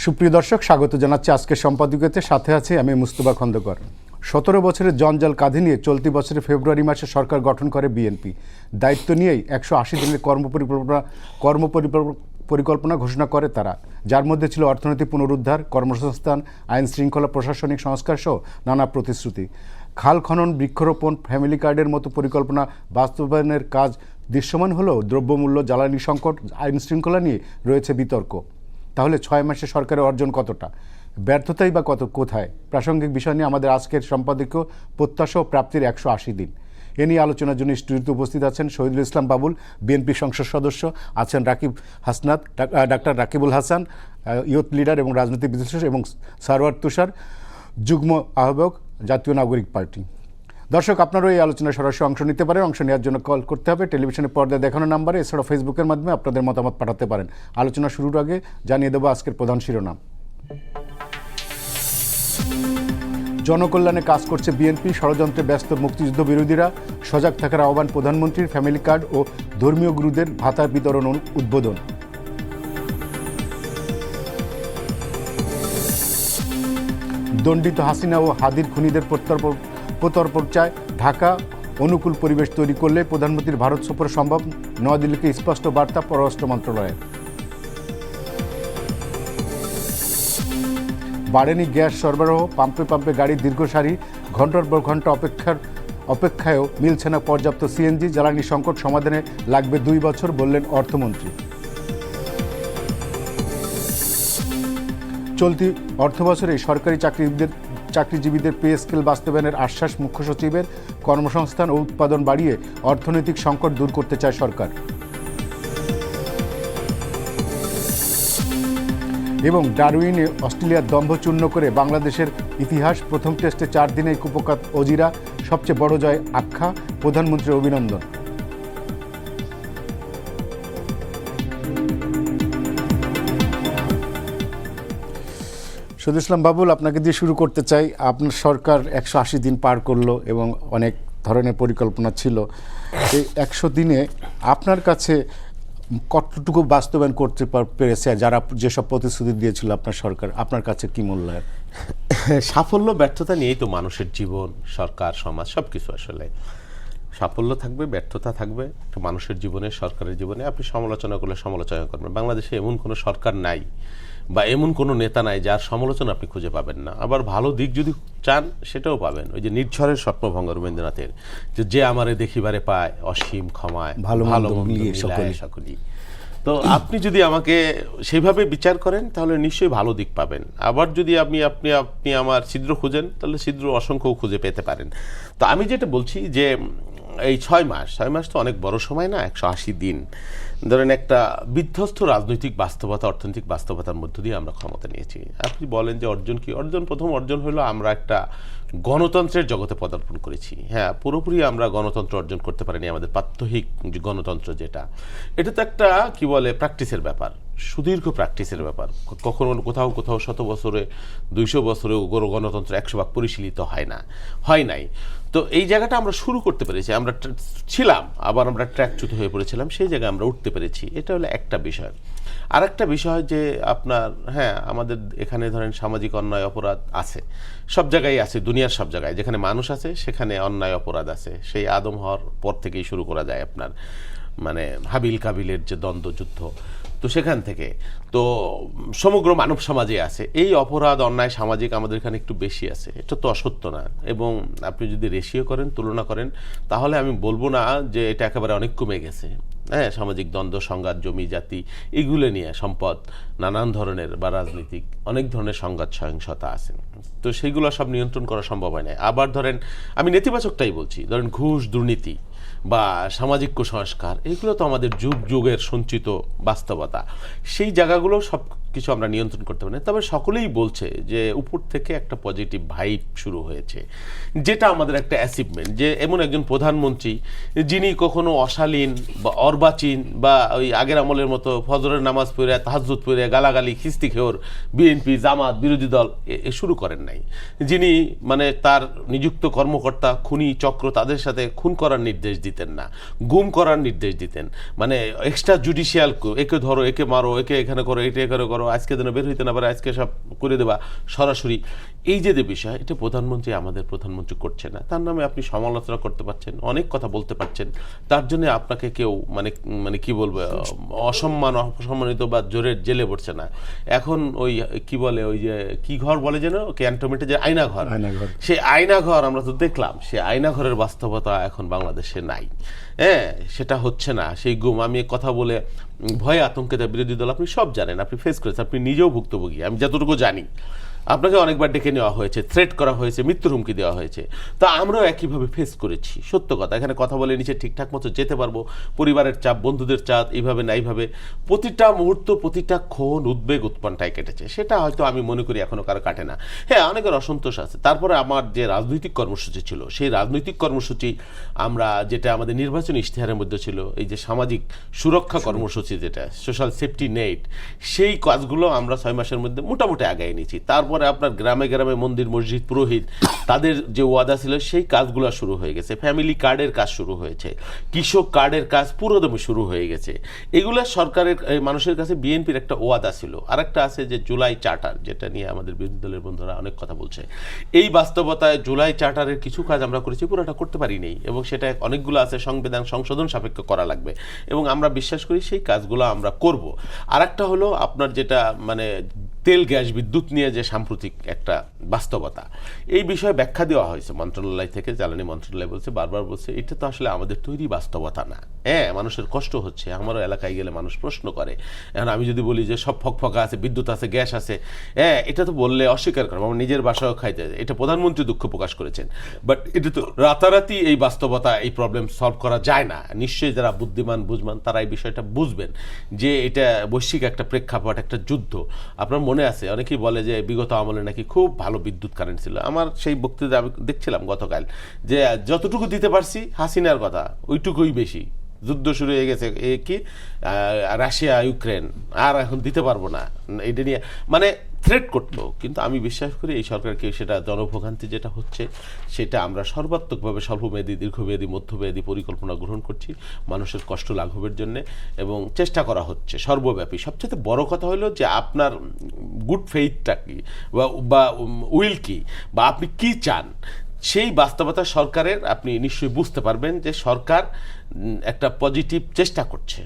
সুপ্রিয় দর্শক, স্বাগত জানাচ্ছি আজকের সম্পাদকীয়তে। সাথে আছে আমি মুস্তফা খন্দকার। 17 বছরের জঞ্জাল কাঁধে নিয়ে চলতি বছরের ফেব্রুয়ারি মাসে সরকার গঠন করে বিএনপি। দায়িত্ব নিয়েই 180 দিনের কর্মপরিকল্পনা ঘোষণা করে তারা, যার মধ্যে ছিল অর্থনৈতিক পুনরুদ্ধার, কর্মসংস্থান, আইন শৃঙ্খলা, প্রশাসনিক সংস্কার সহ নানা প্রতিশ্রুতি। খাল খনন, বৃক্ষরোপণ, ফ্যামিলি কার্ডের মতো পরিকল্পনা বাস্তবায়নের কাজ দৃশ্যমান হলেও দ্রব্যমূল্য, জ্বালানি সংকট, আইন শৃঙ্খলা নিয়ে রয়েছে বিতর্ক। তাহলে 6 মাসে সরকারের অর্জন কতটা, ব্যর্থতাই বা কোথায়? প্রাসঙ্গিক বিষয় নিয়ে আমাদের আজকের সম্পাদকীয় প্রত্যাশা ও প্রাপ্তির 180 দিন। এ নিয়ে আলোচনার জন্য স্টুডিওতে উপস্থিত আছেন শহীদুল ইসলাম বাবুল, বিএনপি সংসদ সদস্য, আছেন doctor Rakibul Hasan, youth leader এবং রাজনৈতিক বিশ্লেষক, এবং সারওয়ার তুষার, যুগ্ম আহ্বায়ক, জাতীয় নাগরিক পার্টি। দর্শক, আপনারাও এই আলোচনায় সরাসরি অংশ নিতে পারেন। অংশ নেওয়ার জন্য কল করতে হবে টেলিভিশনের পর্দায় দেখানো নাম্বারে, এছাড়াও ফেসবুকের মাধ্যমে আপনাদের মতামত পাঠাতে পারেন। আলোচনা শুরুর আগে জানিয়ে দেবো আজকের প্রধান শিরোনাম। জনকল্যাণে কাজ করছে বিএনপি, ষড়যন্ত্রে ব্যস্ত মুক্তিযুদ্ধ বিরোধীরা, সজাগ থাকার আহ্বান প্রধানমন্ত্রীর, ফ্যামিলি কার্ড ও ধর্মীয় গুরুদের ভাতার বিতরণ উদ্বোধন। দণ্ডিত হাসিনা ও হাদির খুনিদের প্রত্যর্পণ চায় ঢাকা, অনুকূল পরিবেশ তৈরি করলে প্রধানমন্ত্রীর ভারত সফর সম্ভব, নয়াদিল্লিকে স্পষ্ট বার্তা পররাষ্ট্র মন্ত্রণালয়ের। বাড়েনি গ্যাস সরবরাহ, পাম্পে পাম্পে গাড়ির দীর্ঘ সারি, ঘন্টার পর ঘন্টা অপেক্ষায়ও মিলছে না পর্যাপ্ত সিএনজি, জ্বালানি সংকট সমাধানে লাগবে 2 বছর বললেন অর্থমন্ত্রী। চলতি অর্থবছরে সরকারি চাকরিজীবীদের পে স্কেল বাস্তবায়নের আশ্বাস মুখ্য সচিবের, কর্মসংস্থান ও উৎপাদন বাড়িয়ে অর্থনৈতিক সংকট দূর করতে চায় সরকার। এবং ডারউইনে অস্ট্রেলিয়ার দম্ভ চূর্ণ করে বাংলাদেশের ইতিহাস, প্রথম টেস্টে 4 দিনে কুপকাত অজিরা, সবচেয়ে বড় জয় আখ্যা, প্রধানমন্ত্রীর অভিনন্দন। শহীদুল ইসলাম বাবুল, আপনাকে দিয়ে শুরু করতে চাই। আপনার সরকার 180 দিন পার করলো এবং অনেক ধরনের পরিকল্পনা ছিল। এই 100 দিনে আপনার কাছে কতটুকু বাস্তবায়ন করতে পেরেছে, যারা যেসব প্রতিশ্রুতি দিয়েছিল আপনার সরকার, আপনার কাছে কি মূল্যায়ন? সাফল্য ব্যর্থতা নিয়েই তো মানুষের জীবন, সরকার, সমাজ সবকিছু। আসলে সাফল্য থাকবে, ব্যর্থতা থাকবে মানুষের জীবনে, সরকারের জীবনে। আপনি সমালোচনা করলে সমালোচনা করবেন। বাংলাদেশে এমন কোনো সরকার নাই বা এমন কোনো নেতা নাই যার সমালোচনা আপনি খুঁজে পাবেন না। আবার ভালো দিক যদি চান সেটাও পাবেন। ওই যে নির্ঝরের স্বপ্নভঙ্গ রবীন্দ্রনাথের, যে আমারে দেখিবারে পায় অসীম ক্ষমায়, ভালো সকলেই। তো আপনি যদি আমাকে সেইভাবে বিচার করেন তাহলে নিশ্চয়ই ভালো দিক পাবেন। আবার যদি আপনি আমার ছিদ্র খুঁজেন তাহলে ছিদ্র অসংখ্য খুঁজে পেতে পারেন। তো আমি যেটা বলছি যে এই 6 মাস তো অনেক বড় সময় না। 180 দিন ধরেন একটা বিধ্বস্ত রাজনৈতিক বাস্তবতা, অর্থনৈতিক বাস্তবতার মধ্য দিয়ে আমরা ক্ষমতা নিয়েছি। আপনি বলেন যে অর্জন কি? প্রথম অর্জন হলো আমরা একটা গণতন্ত্রের জগতে পদার্পণ করেছি। হ্যাঁ, পুরোপুরি আমরা গণতন্ত্র অর্জন করতে পারিনি। আমাদের প্রাত্যহিক গণতন্ত্র যেটা, এটা তো একটা কি বলে প্র্যাকটিসের ব্যাপার, সুদীর্ঘ প্র্যাকটিসের ব্যাপার। কখনো কোথাও 100 বছরে, 200 বছরে গণতন্ত্র 100 ভাগ পরিশীলিত হয় নাই। তো এই জায়গাটা আমরা শুরু করতে পেরেছি। আমরা ছিলাম, আবার আমরা ট্র্যাকচ্যুত হয়ে পড়েছিলাম, সেই জায়গায় আমরা উঠতে পেরেছি। এটা হলো একটা বিষয়। আর একটা বিষয় যে আপনার, হ্যাঁ, আমাদের এখানে ধরেন সামাজিক অন্যায় অপরাধ আছে, সব জায়গায় আছে, দুনিয়ার সব জায়গায় যেখানে মানুষ আছে সেখানে অন্যায় অপরাধ আছে। সেই আদম হওয়ার পর থেকেই শুরু করা যায় আপনার, মানে হাবিল কাবিলের যে দ্বন্দ্বযুদ্ধ, তো সেখান থেকে তো সমগ্র মানব সমাজে আছে এই অপরাধ, অন্যায় সামাজিক আমাদের এখানে একটু বেশি আছে। এটা তো অসত্য না। এবং আপনি যদি রেশিও করেন, তুলনা করেন, তাহলে আমি বলবো না যে এটা একেবারে অনেক কমে গেছে। হ্যাঁ, সামাজিক দ্বন্দ্ব, সংঘাত, জমি জাতি, এগুলো নিয়ে, সম্পদ, নানান ধরনের বা রাজনীতিক অনেক ধরনের সংঘাত, সহিংসতা আছে। তো সেইগুলো সব নিয়ন্ত্রণ করা সম্ভব হয় না। আবার ধরেন, আমি নেতিবাচকটাই বলছি, ধরেন ঘুষ, দুর্নীতি বা সামাজিক কুসংস্কার, এগুলো তো আমাদের যুগ যুগের সঞ্চিত বাস্তবতা। সেই জায়গাগুলো সব কিছু আমরা নিয়ন্ত্রণ করতে পারি না। তবে সকলেই বলছে যে উপর থেকে একটা পজিটিভ ভাইব শুরু হয়েছে, যেটা আমাদের একটা অ্যাচিভমেন্ট। যে এমন একজন প্রধানমন্ত্রী যিনি কখনো অশালীন বা অর্বাচীন বা ওই আগের আমলের মতো ফজরের নামাজ পড়ে, তাহাজ্জুদ পড়ে, গালাগালি, খিস্তি খেওর বিএনপি, জামাত, বিরোধী দল শুরু করেন নাই। যিনি মানে তার নিযুক্ত কর্মকর্তা, খুনি চক্র, তাদের সাথে খুন করার নির্দেশ দিতেন না, গুম করার নির্দেশ দিতেন। মানে এক্সট্রা জুডিশিয়াল, একে ধরো, একে মারো, একে এখানে করো, এটা এখানে করো, করো, আজকে যেন বের হইতে না পারে, আজকে সব করে দেবা সরাসরি, এই যে বিষয়, এটা আমাদের প্রধানমন্ত্রী করছে না। তার নামে আপনি সমালোচনা করতে পারছেন, অনেক কথা বলতে পারছেন, তার জন্য আপনাকে কেউ মানে কি বলবো অসম্মানিত বা জোরের জেলে পড়ছে না। এখন ওই কি বলে, ওই যে কি ঘর বলে যেন ক্যান্টনমেন্টে, যে আয়নাঘর, সেই আয়নাঘর আমরা তো দেখলাম, সেই আয়নাঘরের বাস্তবতা এখন বাংলাদেশে নাই। হ্যাঁ, সেটা হচ্ছে না। সেই গুম, আমি কথা বলে ভয়ে আতঙ্কে বিরোধী দল, আপনি সব জানেন, আপনি ফেস করেছেন, আপনি নিজেও ভুক্তভোগী, আমি যতটুকু জানি। আপনাকে অনেকবার ডেকে নেওয়া হয়েছে, থ্রেট করা হয়েছে, মৃত্যুর হুমকি দেওয়া হয়েছে, তা আমরাও একইভাবে ফেস করেছি। সত্য কথা, এখানে কথা বলে নিচে ঠিকঠাক মতো যেতে পারবো, পরিবারের চাপ, বন্ধুদের চাপ, এইভাবে না এইভাবে প্রতিটা মুহূর্ত, প্রতিটা ক্ষণ উদ্বেগ উৎপন্নায় কেটেছে। সেটা হয়তো আমি মনে করি এখনো কারো কাটে না। হ্যাঁ, অনেকের অসন্তোষ আছে। তারপরে আমার যে রাজনৈতিক কর্মসূচি ছিল, সেই রাজনৈতিক কর্মসূচি আমরা যেটা আমাদের নির্বাচনী ইশতেহারের মধ্যে ছিল, এই যে সামাজিক সুরক্ষা কর্মসূচি, যেটা সোশ্যাল সেফটি নেট, সেই কাজগুলো আমরা 6 মাসের মধ্যে মোটামুটি আগায় নিয়েছি। তারপরে আপনার গ্রামে গ্রামে মন্দির, মসজিদ, পুরোহিত, তাদের যে ওয়াদা ছিল সেই কাজগুলো শুরু হয়ে গেছে। ফ্যামিলি কার্ডের কাজ শুরু হয়েছে, কৃষক কার্ডের কাজ পুরোদমে শুরু হয়ে গেছে। এগুলো সরকারের, মানুষের কাছে বিএনপির একটা ওয়াদা ছিল। আরেকটা আছে যে জুলাই চার্টার, যেটা নিয়ে আমাদের বিরোধী দলের বন্ধুরা অনেক কথা বলছে। এই বাস্তবতায় জুলাই চার্টারের কিছু কাজ আমরা করেছি, পুরোটা করতে পারিনি, এবং সেটা অনেকগুলো আছে সংবিধান সংশোধন সাপেক্ষ করা লাগবে, এবং আমরা বিশ্বাস করি সেই কাজগুলো আমরা করব। আরেকটা হলো আপনার যেটা মানে তেল, গ্যাস, বিদ্যুৎ নিয়ে যে সাম্প্রতিক একটা বাস্তবতা, এই বিষয়ে ব্যাখ্যা দেওয়া হয়েছে মন্ত্রণালয় থেকে, জ্বালানি মন্ত্রণালয় বলছে, বারবার বলছে এটা তো আসলে আমাদের তৈরি বাস্তবতা না। হ্যাঁ, মানুষের কষ্ট হচ্ছে, আমারও এলাকায় গেলে মানুষ প্রশ্ন করে। এখন আমি যদি বলি যে সব ফকফকা আছে, বিদ্যুৎ আছে, গ্যাস আছে, হ্যাঁ, এটা তো বললে অস্বীকার করবো, আমার নিজের বাসাও খাইতে, এটা প্রধানমন্ত্রী দুঃখ প্রকাশ করেছেন, বাট এটা তো রাতারাতি এই বাস্তবতা, এই প্রবলেম সলভ করা যায় না। নিশ্চয়ই যারা বুদ্ধিমান, বুঝমান, তারা এই বিষয়টা বুঝবেন যে এটা বৈশ্বিক একটা প্রেক্ষাপট, একটা যুদ্ধ। আপনার মনে আছে, অনেকেই বলে যে বিগত আমলে নাকি খুব ভালো বিদ্যুৎ কারেন্ট ছিল। আমার সেই বক্তৃতা আমি দেখছিলাম গতকাল, যে যতটুকু দিতে পারছি হাসিনার কথা, ওইটুকুই বেশি। যুদ্ধ শুরু হয়ে গেছে, কি রাশিয়া ইউক্রেন, আর এখন দিতে পারবো না, এটা নিয়ে মানে থ্রেট করতো। কিন্তু আমি বিশ্বাস করি এই সরকারকে সেটা জনভোগান্তি যেটা হচ্ছে, সেটা আমরা সর্বাত্মকভাবে স্বল্পমেয়াদী, দীর্ঘমেয়াদী, মধ্যমেয়াদী পরিকল্পনা গ্রহণ করছি মানুষের কষ্ট লাঘবের জন্য, এবং চেষ্টা করা হচ্ছে সর্বব্যাপী। সবচেয়ে বড় কথা হলো যে আপনার গুড ফেইথটা কি, বা উইল কি, বা আপনি কি চান, সেই বাস্তবতা সরকারের আপনি নিশ্চয়ই বুঝতে পারবেন যে সরকার একটা পজিটিভ চেষ্টা করছে,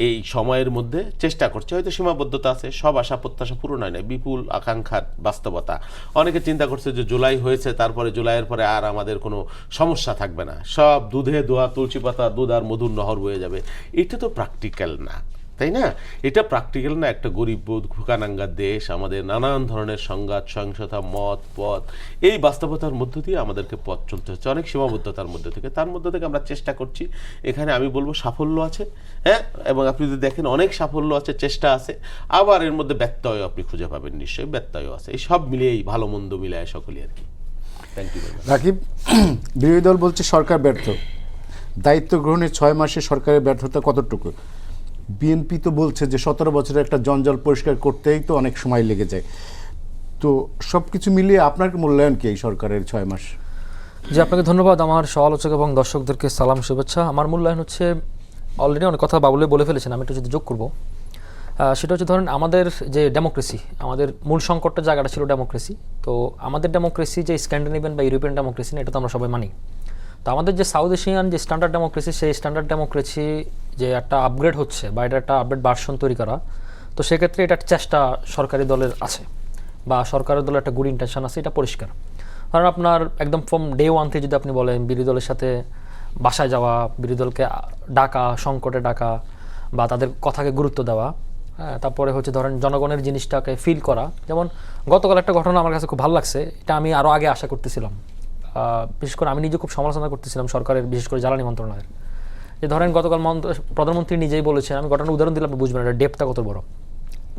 এই সময়ের মধ্যে চেষ্টা করছে। হয়তো সীমাবদ্ধতা আছে, সব আশা প্রত্যাশা পূরণ হয় না, বিপুল আকাঙ্ক্ষার বাস্তবতা। অনেকে চিন্তা করছে যে জুলাই হয়েছে, তারপরে জুলাইয়ের পরে আর আমাদের কোনো সমস্যা থাকবে না, সব দুধে দোয়া তুলসী পাতা, দুধ আর মধুর নহর বয়ে যাবে। এটা তো প্র্যাকটিক্যাল না, তাই না? এটা প্র্যাকটিক্যাল না। একটা গরিব ভুকানাঙ্গা দেশ, আমাদের নানান ধরনের সংঘাত, সহিংসতা, মত পথ, এই বাস্তবতার মধ্য দিয়ে আমাদেরকে পথ চলতে হচ্ছে, অনেক সীমাবদ্ধতার মধ্যে থেকে। তার মধ্যে থেকে আমরা চেষ্টা করছি। এখানে আমি বলবো সাফল্য আছে, হ্যাঁ, এবং আপনি যদি দেখেন অনেক সাফল্য আছে, চেষ্টা আছে, আবার এর মধ্যে ব্যত্যয় আপনি খুঁজে পাবেন, নিশ্চয়ই ব্যত্যয় আছে। এই সব মিলিয়েই ভালো মন্দ মিলায় সকলেই আর কি। Thank you. রাকিব, বিরোধী দল বলছে সরকার ব্যর্থ, দায়িত্ব গ্রহণের 6 মাসে সরকারের ব্যর্থতা কতটুকু? বিএনপি তো বলছে যে 17 বছরের একটা জঞ্জাল পরিষ্কার করতেই তো অনেক সময় লেগে যায়। তো সব কিছু মিলিয়ে আপনার মূল্যায়ন কি এই সরকারের 6 মাস? জি, আপনাকে ধন্যবাদ। আমার সমালোচক এবং দর্শকদেরকে সালাম, শুভেচ্ছা। আমার মূল্যায়ন হচ্ছে, অলরেডি অনেক কথা বাবুলে বলে ফেলেছেন, আমি একটু যদি যোগ করবো, সেটা হচ্ছে ধরেন আমাদের যে ডেমোক্রেসি, আমাদের মূল সংকটটা জায়গাটা ছিল ডেমোক্রেসি। তো আমাদের ডেমোক্রেসি যে স্ক্যান্ডিনেভিয়ান বা ইউরোপিয়ান ডেমোক্রেসি না, এটা তো আমরা সবাই মানি। তো আমাদের যে সাউথ এশিয়ান যে স্ট্যান্ডার্ড ডেমোক্রেসি, সেই স্ট্যান্ডার্ড ডেমোক্রেসি যে একটা আপগ্রেড হচ্ছে বা এটা একটা আপডেট ভার্সন তৈরি করা, তো সেক্ষেত্রে এটার চেষ্টা সরকারি দলের আছে বা সরকারের দলের একটা গুড ইন্টেনশন আছে, এটা পরিষ্কার। কারণ আপনার একদম ফ্রম ডে ওয়ান থেকে যদি আপনি বলেন বিরোধী দলের সাথে বাসায় যাওয়া, বিরোধী দলকে ডাকা, সংকটে ডাকা বা তাদের কথাকে গুরুত্ব দেওয়া, হ্যাঁ, তারপরে হচ্ছে ধরেন জনগণের জিনিসটাকে ফিল করা। যেমন গতকাল একটা ঘটনা আমার কাছে খুব ভালো লাগছে, এটা আমি আরও আগে আশা করতেছিলাম। বিশেষ করে আমি নিজে খুব সমালোচনা করতেছিলাম সরকারের, বিশেষ করে জ্বালানি মন্ত্রণালয়ের। যে ধরেন গতকাল প্রধানমন্ত্রী নিজেই বলেছেন, আমি ঘটনার উদাহরণ দিলে আপনি বুঝবেন এটা ডেপটা কত বড়।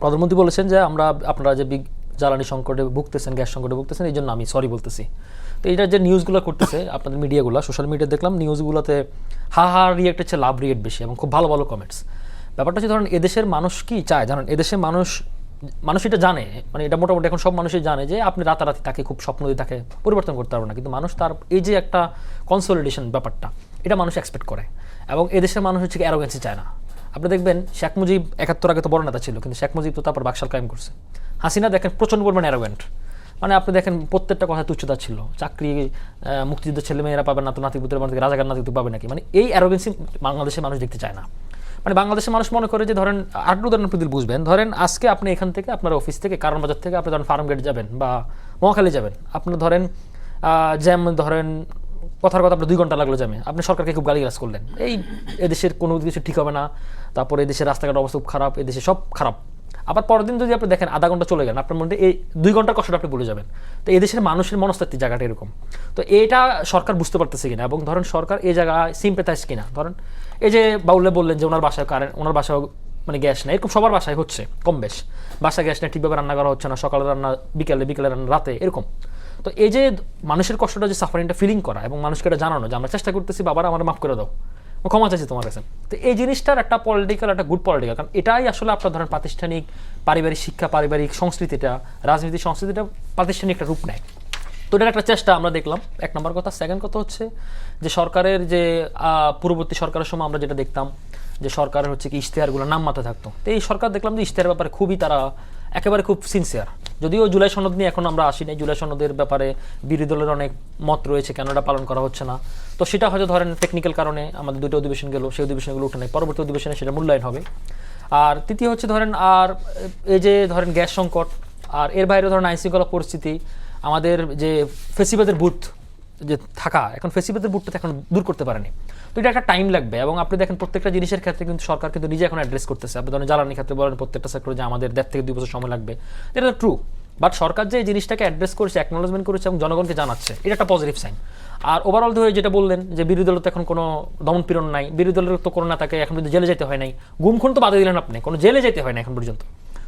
প্রধানমন্ত্রী বলেছেন যে আপনারা যে জ্বালানি সংকটে ভুগতেছেন, গ্যাস সংকটে ভুগতেছেন, এই জন্য আমি সরি বলতেছি। তো এইটা যে নিউজগুলো করতেছে আপনাদের মিডিয়াগুলো, সোশ্যাল মিডিয়া দেখলাম নিউজগুলোতে হা রিয়েক্ট হচ্ছে, লাভ রিয়েক্ট বেশি এবং খুব ভালো ভালো কমেন্টস। ব্যাপারটা হচ্ছে ধরেন এদেশের মানুষ কি চায় জানেন? এদেশের মানুষ এটা জানে, মানে এটা মোটামুটি এখন সব মানুষই জানে যে আপনি রাতারাতি তাকে খুব স্বপ্ন দিয়ে তাকে পরিবর্তন করতে পারবেন না, কিন্তু মানুষ তার এই যে একটা কনসলিডেশন ব্যাপারটা, এটা মানুষ এক্সপেক্ট করে। এবং এদেশের মানুষ হচ্ছে অ্যারোগেন্সি চায় না। আপনি দেখবেন শেখ মুজিব ৭১ আগে তো বড় নেতা ছিল, কিন্তু শেখ মুজিব তো তারপর বাকশাল কায়েম করছে। হাসিনা দেখেন প্রচণ্ড পরিমাণে অ্যারোগ্যান্ট, মানে আপনি দেখেন প্রত্যেকটা কথা তুচ্ছতা ছিল, চাকরি মুক্তিযুদ্ধের ছেলে মেয়েরা পাবে না তো নাতিপুতের মধ্যে রাজাকার নাতি পাবে নাকি, মানে এই অ্যারোগেন্সি বাংলাদেশের মানুষ দেখতে চায় না। মানে বাংলাদেশের মানুষ মনে করে যে ধরেন আরেকটু উদাহরণ আপনি বুঝবেন, ধরেন আজকে আপনি এখান থেকে আপনার অফিস থেকে কারণ বাজার থেকে আপনি ধরেন ফার্ম গেট যাবেন বা মহাখালী যাবেন, আপনি ধরেন যেমন ধরেন কথার কথা আপনার 2 ঘন্টা লাগলো জ্যামে, আপনি সরকারকে খুব গালিগালাজ করলেন, এই এদেশের কোনো কিছু ঠিক হবে না, তারপরে এদেশের রাস্তাঘাট অবস্থা খুব খারাপ, এদেশে সব খারাপ। আবার পরের দিন যদি আপনি দেখেন আধা ঘন্টা চলে গেলেন, আপনার মধ্যে এই 2 ঘন্টার কষ্টটা আপনি ভুলে যাবেন। তো এদেশের মানুষের মনস্তাত্ত্বিক জায়গাটা এরকম। তো এটা সরকার বুঝতে পারতেছে কিনা, এবং ধরেন সরকার এই জায়গায় সিম্পেথাইজ কিনা। ধরেন এই যে বাউলে বললেন যে ওনার বাসায় কারেন্ট, ওনার বাসায় মানে গ্যাস নেই, এরকম সবার বাসায় হচ্ছে কম বেশ, বাসায় গ্যাস নেই, ঠিকভাবে রান্না করা হচ্ছে না, সকালে রান্না বিকেলে রান্না রাতে, এরকম। তো এই যে মানুষের কষ্টটা, যে সাফারিংটা ফিলিং করা এবং মানুষকে এটা জানানো যে আমরা চেষ্টা করতেছি, বাবারা আমার মাফ করে দাও, ক্ষমা চাইছি তোমার কাছে। তো এই জিনিসটার একটা পলিটিক্যাল, একটা গুড পলিটিক্যাল, কারণ এটাই আসলে আপনার ধরেন প্রাতিষ্ঠানিক পারিবারিক শিক্ষা, পারিবারিক সংস্কৃতিটা, রাজনীতি সংস্কৃতিটা প্রাতিষ্ঠানিক একটা রূপ নেয়। তো এটার একটা চেষ্টা আমরা দেখলাম, 1 নম্বর কথা। সেকেন্ড কথা হচ্ছে যে সরকারের যে পূর্ববর্তী সরকারের সময় আমরা যেটা দেখতাম যে সরকারের হচ্ছে কি ইশতেহারগুলো নাম মাথায় থাকতো, তো এই সরকার দেখলাম যে ইশতেহারের ব্যাপারে খুবই তারা একেবারে খুব সিনসিয়ার। যদিও জুলাই সনদ নিয়ে এখন আমরা আসি নাই, জুলাই সনদের ব্যাপারে বিরোধী দলের অনেক মত রয়েছে কেন এটা পালন করা হচ্ছে না, তো সেটা হয়তো ধরেন টেকনিক্যাল কারণে আমাদের 2টা অধিবেশন গেল, সেই অধিবেশনগুলো উঠে নেই, পরবর্তী অধিবেশনে সেটা মূল্যায়ন হবে। আর তৃতীয় হচ্ছে ধরেন আর এই যে ধরেন গ্যাস সংকট, আর এর বাইরে ধরেন আইনশৃঙ্খলা পরিস্থিতি, আমাদের যে ফেসিবাদের বুথ যে থাকা, এখন ফেসিবাদের বুথটা এখন দূর করতে পারেনি। তো এটা একটা টাইম লাগবে, এবং আপনি দেখেন প্রত্যেকটা জিনিসের ক্ষেত্রে কিন্তু সরকার কিন্তু নিজে এখন অ্যাড্রেস করতেছে। আপনি ধরেন জ্বালানি ক্ষেত্রে বলেন প্রত্যেকটা সেক্টরে যে আমাদের 1.5 থেকে 2 বছর সময় লাগবে, এটা তো ট্রু, বাট সরকার যে এই জিনিসটাকে অ্যাড্রেস করেছে, অ্যাকনোলেজমেন্ট করেছে এবং জনগণকে জানাচ্ছে, এটা একটা পজিটিভ সাইন। আর ওভারঅল ধরে যেটা বললেন যে বিরোধী দলের তো এখন কোনো দমনপীড়ন নাই, বিরোধী দলের তো কোনো নেতাকে এখন পর্যন্ত জেলে যেতে হয় নাই, গুমখুন তো বাদে দিলেন আপনি, কোনো জেলে যেতে হয় না এখন পর্যন্ত।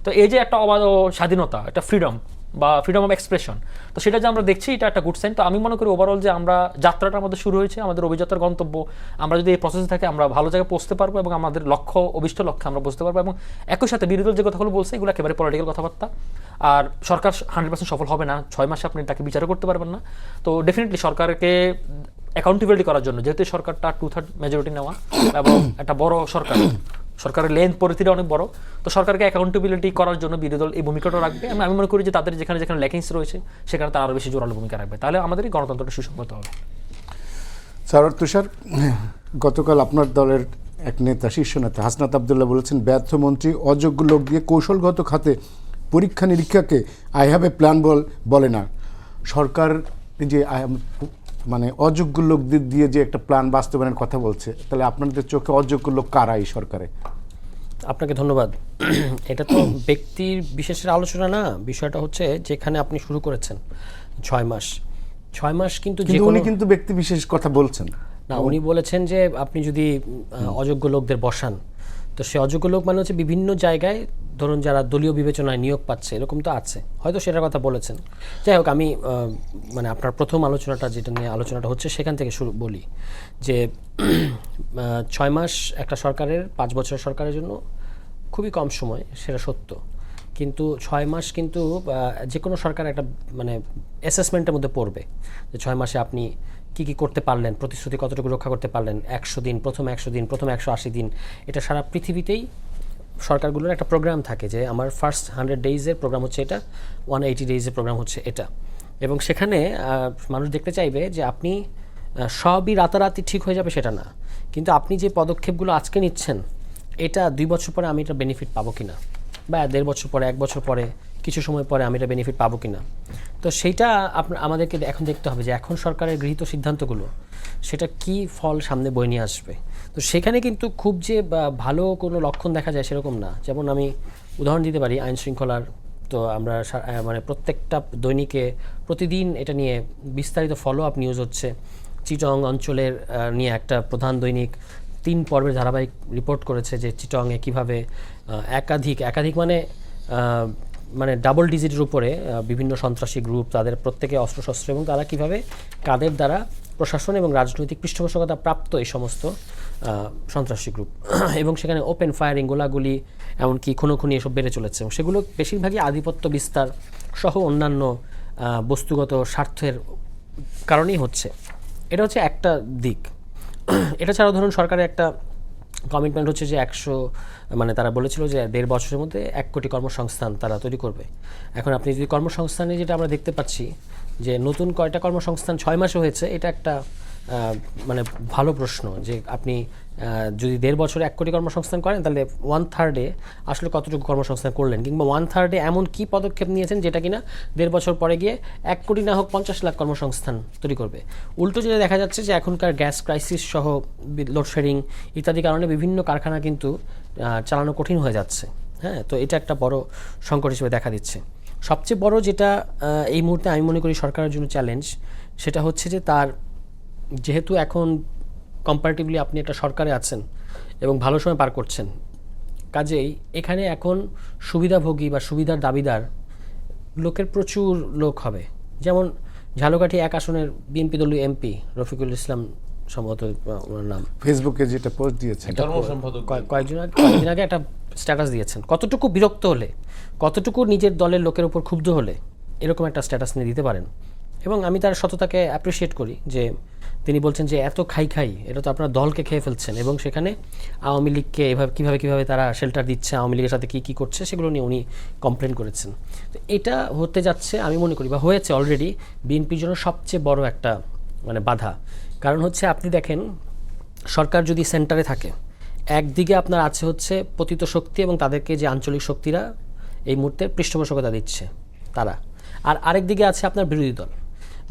তো এই যে একটা অবাধ স্বাধীনতা, একটা ফ্রিডম বা ফ্রিডম অফ এক্সপ্রেশন, তো সেটা যে আমরা দেখছি এটা একটা গুড সাইন। তো আমি মনে করি ওভারঅল যে আমরা যাত্রাটা আমাদের শুরু হয়েছে, আমাদের অভিযাত্রার গন্তব্য, আমরা যদি এই প্রসেসে থাকি আমরা ভালো জায়গায় পৌঁছতে পারবো এবং আমাদের লক্ষ্য, অভিষ্ট লক্ষ্যে আমরা পৌঁছতে পারবো। এবং একই সাথে বিরোধী দল যে কথাগুলো বলছে এগুলো একেবারে পলিটিক্যাল কথাবার্তা, আর সরকার 100% সফল হবে না, 6 মাসে আপনি তাকে বিচারও করতে পারবেন না। তো ডেফিনেটলি সরকারকে অ্যাকাউন্টেবিলিটি করার জন্য, যেহেতু সরকারটা 2/3 মেজরিটি নেওয়া এবং একটা বড় সরকার, সরকারের লেন্থ পরিধিটা অনেক বড়, তো সরকারকে অ্যাকাউন্টেবিলিটি করার জন্য বিরোধী দল এই ভূমিকাটা রাখবে। আমি মনে করি যে তাদের যেখানে যেখানে ল্যাকিংস রয়েছে সেখানে তারা আরও বেশি জোরালো ভূমিকা রাখবে, তাহলে আমাদের এই গণতন্ত্রটা সুসংগত হবে। সারোয়ার তুষার, গতকাল আপনার দলের এক নেতা, শীর্ষ নেতা হাসনাত আবদুল্লাহ বলেছেন ব্যর্থ মন্ত্রী অযোগ্য লোক দিয়ে কৌশলগত খাতে পরীক্ষা নিরীক্ষাকে আই হ্যাভ এ প্ল্যান বলে না। সরকার যে মানে অযোগ্য লোকদের দিয়ে যে একটা প্ল্যান বাস্তবায়নের কথা বলছে, তাহলে আপনাদের চোখে অযোগ্য লোক কারা এই সরকারে? আপনাকে ধন্যবাদ। এটা তো ব্যক্তির বিশেষের আলোচনা না, বিষয়টা হচ্ছে যেখানে আপনি শুরু করেছেন 6 মাস কিন্তু উনি কিন্তু ব্যক্তি বিশেষ কথা বলছেন না, উনি বলেছেন যে আপনি যদি অযোগ্য লোকদের বসান, তো সে অযোগ্য লোক মানে হচ্ছে বিভিন্ন জায়গায় ধরুন যারা দলীয় বিবেচনায় নিয়োগ পাচ্ছে, এরকম তো আছে, হয়তো সেটার কথা বলেছেন। যাই হোক, আমি মানে আপনার প্রথম আলোচনাটা যেটা নিয়ে আলোচনাটা হচ্ছে সেখান থেকে শুরু বলি যে 6 মাস একটা সরকারের, 5 বছরের সরকারের জন্য খুবই কম সময়, সেটা সত্য, কিন্তু 6 মাস কিন্তু যে কোনো সরকার একটা মানে অ্যাসেসমেন্টের মধ্যে পড়বে যে 6 মাসে আপনি কি কি করতে পারলেন, প্রতিশ্রুতি কতটুকু রক্ষা করতে পারলেন, 100 দিন, প্রথম 100 দিন, প্রথম 180 দিন, এটা সারা পৃথিবীতেই সরকারগুলোর একটা প্রোগ্রাম থাকে যে আমার ফার্স্ট 100 ডেইজের প্রোগ্রাম হচ্ছে এটা, 180 ডেইজের প্রোগ্রাম হচ্ছে এটা, এবং সেখানে মানুষ দেখতে চাইবে যে আপনি সবই রাতারাতি ঠিক হয়ে যাবে সেটা না, কিন্তু আপনি যে পদক্ষেপগুলো আজকে নিচ্ছেন এটা 2 বছর পরে আমি এটা বেনিফিট পাবো কিনা, বা 1.5 বছর পরে, 1 বছর পরে, কিছু সময় পরে আমি এটা বেনিফিট পাবো কিনা। তো সেইটা আমাদেরকে এখন দেখতে হবে যে এখন সরকারের গৃহীত সিদ্ধান্তগুলো সেটা কি ফল সামনে বয়ে নিয়ে আসবে। তো সেখানে কিন্তু খুব যে ভালো কোনো লক্ষণ দেখা যায় সেরকম না। যেমন আমি উদাহরণ দিতে পারি আইন শৃঙ্খলার, তো আমরা মানে প্রত্যেকটা দৈনিকে প্রতিদিন এটা নিয়ে বিস্তারিত ফলো আপ নিউজ হচ্ছে। চিটং অঞ্চলের নিয়ে একটা প্রধান দৈনিক 3 পর্বের ধারাবাহিক রিপোর্ট করেছে যে চিটংয়ে কীভাবে একাধিক মানে ডাবল ডিজিটের উপরে বিভিন্ন সন্ত্রাসী গ্রুপ, তাদের প্রত্যেকে অস্ত্রশস্ত্র, এবং তারা কীভাবে কাদের দ্বারা প্রশাসন এবং রাজনৈতিক পৃষ্ঠপোষকতা প্রাপ্ত এই সমস্ত সন্ত্রাসী গ্রুপ, এবং সেখানে ওপেন ফায়ারিং, গোলাগুলি, এমনকি খুনোখুনি এসব বেড়ে চলেছে, এবং সেগুলো বেশিরভাগই আধিপত্য বিস্তার সহ অন্যান্য বস্তুগত স্বার্থের কারণেই হচ্ছে। এটা হচ্ছে একটা দিক। এটা ছাড়াও ধরুন সরকারের একটা কমিটমেন্ট হচ্ছে যে 100, মানে তারা বলেছিল যে 1.5 বছরের মধ্যে 1 কোটি কর্মসংস্থান তারা তৈরি করবে। এখন আপনি যদি কর্মসংস্থানে যেটা আমরা দেখতে পাচ্ছি যে নতুন কয়টা কর্মসংস্থান 6 মাসে হয়েছে, এটা একটা মানে ভালো প্রশ্ন যে আপনি যদি 1.5 বছরে 1 কোটি কর্মসংস্থান করেন তাহলে 1/3 আসলে কতটুকু কর্মসংস্থান করলেন, কিংবা 1/3 এমন কি পদক্ষেপ নিয়েছেন যেটা কিনা 1.5 বছর পরে গিয়ে 1 কোটি না হোক 50 লাখ কর্মসংস্থান তৈরি করবে। উল্টো যেটা দেখা যাচ্ছে যে এখনকার গ্যাস ক্রাইসিস সহ লোডশেডিং ইত্যাদি কারণে বিভিন্ন কারখানা কিন্তু চালানো কঠিন হয়ে যাচ্ছে। হ্যাঁ, তো এটা একটা বড় সংকট হিসেবে দেখা দিচ্ছে। সবচেয়ে বড় যেটা এই মুহূর্তে আমি মনে করি সরকারের জন্য চ্যালেঞ্জ, সেটা হচ্ছে যে তার যেহেতু এখন কম্পারেটিভলি আপনি একটা সরকারে আছেন এবং ভালো সময় পার করছেন, কাজেই এখানে এখন সুবিধাভোগী বা সুবিধার দাবিদার লোকের প্রচুর লোক হবে। যেমন ঝালকাঠি 1 আসনের বিএনপি দলীয় এমপি রফিকুল ইসলাম, সম্ভবত ওনার নাম, ফেসবুকে যেটা পোস্ট দিয়েছে, কয়েকদিন আগে একটা স্ট্যাটাস দিয়েছেন। কতটুকু বিরক্ত হলে, কতটুকু নিজের দলের লোকের উপর ক্ষুব্ধ হলে এরকম একটা স্ট্যাটাস নিয়ে দিতে পারেন। এবং আমি তার সততাকে অ্যাপ্রিসিয়েট করি যে তিনি বলছেন যে এত খাই এটা তো আপনার দলকে খেয়ে ফেলছেন, এবং সেখানে আওয়ামী লীগকে এভাবে কীভাবে তারা শেল্টার দিচ্ছে, আওয়ামী লীগের সাথে কী করছে সেগুলো নিয়ে উনি কমপ্লেন করেছেন। তো এটা হতে যাচ্ছে আমি মনে করি, বা হয়েছে অলরেডি, বিএনপির জন্য সবচেয়ে বড় একটা মানে বাধা। কারণ হচ্ছে আপনি দেখেন, সরকার যদি সেন্টারে থাকে, একদিকে আপনার আছে হচ্ছে পতিত শক্তি এবং তাদেরকে যে আঞ্চলিক শক্তিরা এই মুহূর্তে পৃষ্ঠপোষকতা দিচ্ছে তারা, আর আরেক দিকে আছে আপনার বিরোধী দল।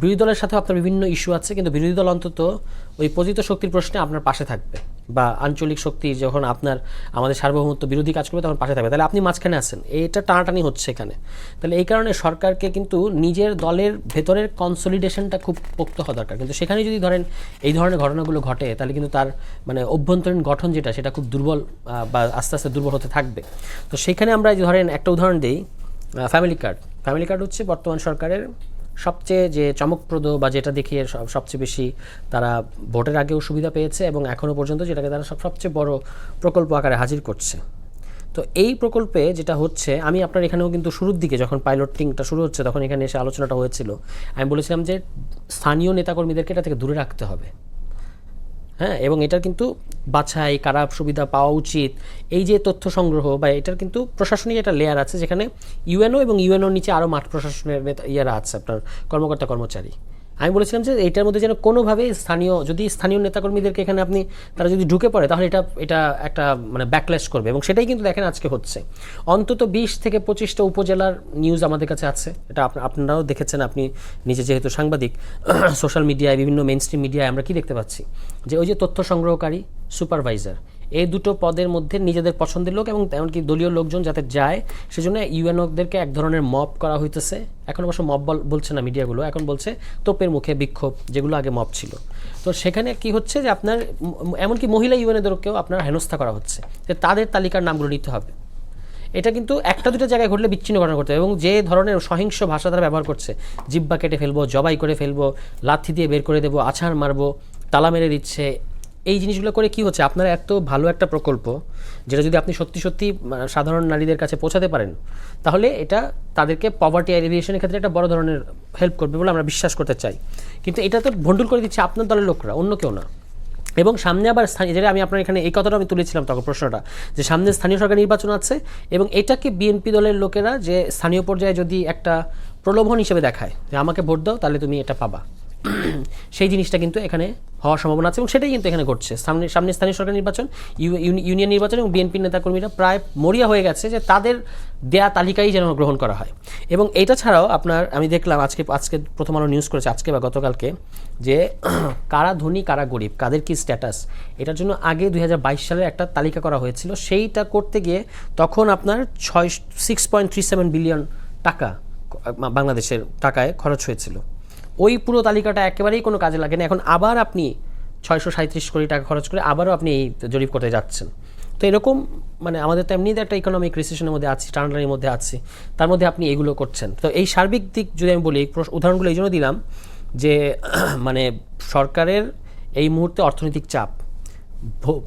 বিরোধী দলের সাথেও আপনার বিভিন্ন ইস্যু আছে, কিন্তু বিরোধী দল অন্তত ওই পতিত শক্তির প্রশ্নে আপনার পাশে থাকবে, বা আঞ্চলিক শক্তি যখন আপনার আমাদের সার্বভৌমত্ব বিরোধী কাজ করবে তখন পাশে থাকবে। তাহলে আপনি মাঝখানে আছেন, এটা টানাটানি হচ্ছে এখানে। তাহলে এই কারণে সরকারকে কিন্তু নিজের দলের ভেতরের কনসলিডেশনটা খুব পোক্ত হওয়া দরকার। কিন্তু সেখানে যদি ধরেন এই ধরনের ঘটনাগুলো ঘটে, তাহলে কিন্তু তার মানে অভ্যন্তরীণ গঠন যেটা, সেটা খুব দুর্বল বা আস্তে আস্তে দুর্বল হতে থাকবে। তো সেখানে আমরা ধরেন একটা উদাহরণ দিই, ফ্যামিলি কার্ড হচ্ছে বর্তমান সরকারের সবচেয়ে যে চমকপ্রদ, বা যেটা দেখিয়ে সবচেয়ে বেশি তারা ভোটের আগেও সুবিধা পেয়েছে এবং এখনও পর্যন্ত যেটাকে তারা সবচেয়ে বড় প্রকল্প আকারে হাজির করছে। তো এই প্রকল্পে যেটা হচ্ছে, আমি আপনার এখানেও কিন্তু শুরুর দিকে যখন পাইলটিংটা শুরু হচ্ছে তখন এখানে এসে আলোচনাটা হয়েছিল, আমি বলেছিলাম যে স্থানীয় নেতাকর্মীদেরকে এটা থেকে দূরে রাখতে হবে। হ্যাঁ, এবং এটার কিন্তু বাছাই, কারা সুবিধা পাওয়া উচিত, এই যে তথ্য সংগ্রহ, বা এটার কিন্তু প্রশাসনিক একটা লেয়ার আছে যেখানে ইউএনও এবং ইউএনওর নিচে আরও মাঠ প্রশাসনের ইয়ারা আছে, আপনার কর্মকর্তা কর্মচারী। আমি বলেছিলাম যে এটার মধ্যে যেন কোনোভাবেই স্থানীয় নেতাকর্মীদেরকে এখানে তারা যদি ঢুকে পড়ে তাহলে এটা একটা মানে ব্যাকল্যাশ করবে, এবং সেটাই কিন্তু দেখেন আজকে হচ্ছে। অন্তত 20 থেকে 25টা উপজেলার নিউজ আমাদের কাছে আছে, এটা আপনারাও দেখেছেন, আপনি নিজে যেহেতু সাংবাদিক, সোশ্যাল মিডিয়ায় বিভিন্ন মেইনস্ট্রিম মিডিয়ায় আমরা কি দেখতে পাচ্ছি যে ওই যে তথ্য সংগ্রহকারী, সুপারভাইজার, এই দুটো পদের মধ্যে নিজেদের পছন্দের লোক এবং এমনকি দলীয় লোকজন যাতে যায়, সেজন্য ইউএনওদেরকে এক ধরনের মব করা হইতেছে। এখন অবশ্য মব বলছে না মিডিয়াগুলো, এখন বলছে তোপের মুখে বিক্ষোভ, যেগুলো আগে মব ছিল। তো সেখানে কি হচ্ছে যে আপনার এমনকি মহিলা ইউএনওদেরকেও আপনার হেনস্থা করা হচ্ছে, যে তাদের তালিকার নামগুলো নিতে হবে। এটা কিন্তু একটা দুটো জায়গায় ঘটলে বিচ্ছিন্ন ঘটনা করতে হবে, এবং যে ধরনের সহিংস ভাষা তারা ব্যবহার করছে, জিব্বা কেটে ফেলবো, জবাই করে ফেলবো, লাথি দিয়ে বের করে দেবো, আছাড় মারবো, তালা মেরে দিচ্ছে, এই জিনিসগুলো করে কি হচ্ছে, আপনার এত ভালো একটা প্রকল্প যেটা যদি আপনি সত্যি সাধারণ নারীদের কাছে পৌঁছাতে পারেন, তাহলে এটা তাদেরকে পভার্টি এলিভিয়েশনের ক্ষেত্রে একটা বড় ধরনের হেল্প করবে বলে আমরা বিশ্বাস করতে চাই। কিন্তু এটা তো ভণ্ডুল করে দিচ্ছে আপনার দলের লোকরা, অন্য কেউ না। এবং সামনে আবার যেটা আমি আপনার এখানে এই কথাটা আমি তুলেছিলাম তখন প্রশ্নটা, যে সামনে স্থানীয় সরকার নির্বাচন আছে, এবং এটাকে বিএনপি দলের লোকেরা যে স্থানীয় পর্যায়ে যদি একটা প্রলোভন হিসেবে দেখায় যে আমাকে ভোট দাও তাহলে তুমি এটা পাবা, সেই জিনিসটা কিন্তু এখানে হওয়ার সম্ভাবনা আছে, এবং সেটাই কিন্তু এখানে ঘটছে। সামনে স্থানীয় সরকার নির্বাচন, ইউনিয়ন নির্বাচন, এবং বিএনপির নেতাকর্মীরা প্রায় মরিয়া হয়ে গেছে যে তাদের দেয়া তালিকাই যেন গ্রহণ করা হয়। এবং এটা ছাড়াও আপনার আমি দেখলাম আজকে প্রথম আলো নিউজ করেছে আজকে বা গতকালকে, যে কারা ধনী কারা গরিব, কাদের কি স্ট্যাটাস, এটার জন্য আগে 2022 সালের একটা তালিকা করা হয়েছিল। সেইটা করতে গিয়ে তখন আপনার 6.37 বিলিয়ন টাকা বাংলাদেশের টাকায় খরচ হয়েছিল। ওই পুরো তালিকাটা একেবারেই কোনো কাজে লাগে না। এখন আবার আপনি 637 কোটি টাকা খরচ করে আবারও আপনি এই জরিপ করতে যাচ্ছেন। তো এরকম মানে আমাদের তো এমনিতে একটা ইকোনমিক রিসেশনের মধ্যে আছি, টানাটানির মধ্যে আছি, তার মধ্যে আপনি এগুলো করছেন। তো এই সার্বিক দিক যদি আমি বলি, উদাহরণগুলো এই জন্য দিলাম যে মানে সরকারের এই মুহূর্তে অর্থনৈতিক চাপ,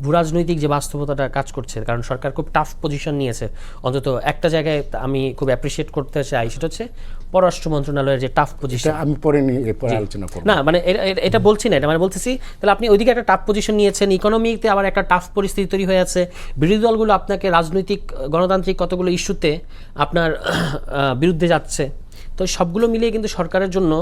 ভূরাজনৈতিক যে বাস্তবতাটা কাজ করছে, কারণ সরকার খুব টাফ পজিশন নিয়েছে। অন্তত একটা জায়গায় আমি খুব অ্যাপ্রিসিয়েট করতে চাই, সেটা হচ্ছে পররাষ্ট্র মন্ত্রণালয়ের যে টাফ পজিশন। আমি পরে নিয়ে এরপরে আলোচনা করব। না মানে এটা বলছি না, এটা মানে বলতেছি তাহলে আপনি ওইদিকে একটা টাফ পজিশন নিয়েছেন, ইকোনমিতে আবার একটা টাফ পরিস্থিতি তৈরি হয়ে আছে, বিরোধী দলগুলো আপনাকে রাজনৈতিক গণতান্ত্রিক কতগুলো ইস্যুতে আপনার বিরুদ্ধে যাচ্ছে, তো সবগুলো মিলিয়ে কিন্তু সরকারের জন্য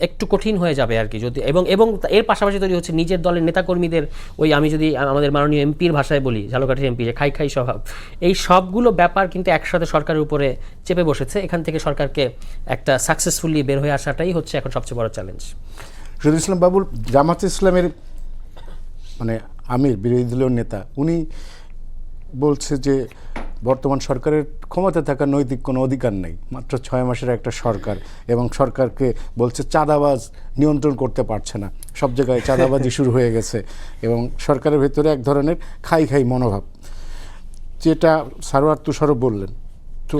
একটু কঠিন হয়ে যাবে আর কি। যদি এবং এবং এর পাশাপাশি তৈরি হচ্ছে নিজের দলের নেতাকর্মীদের ওই, আমি যদি আমাদের মাননীয় এমপির ভাষায় বলি, ঝালকাঠির এমপি, যে খাই খাই স্বভাব, এই সবগুলো ব্যাপার কিন্তু একসাথে সরকারের উপরে চেপে বসেছে। এখান থেকে সরকারকে একটা সাকসেসফুলি বের হয়ে আসাটাই হচ্ছে এখন সবচেয়ে বড় চ্যালেঞ্জ। শহীদুল ইসলাম বাবুল, জামাত ইসলামের মানে আমির, বিরোধী দলীয় নেতা, উনি বলছে যে বর্তমান সরকারের ক্ষমতা থাকার নৈতিক কোনো অধিকার নেই, মাত্র 6 মাসের একটা সরকার, এবং সরকারকে বলছে চাঁদাবাজ নিয়ন্ত্রণ করতে পারছে না, সব জায়গায় চাঁদাবাজি শুরু হয়ে গেছে, এবং সরকারের ভেতরে এক ধরনের খাই খাই মনোভাব, যেটা সারোয়ার তুষারও বললেন। তো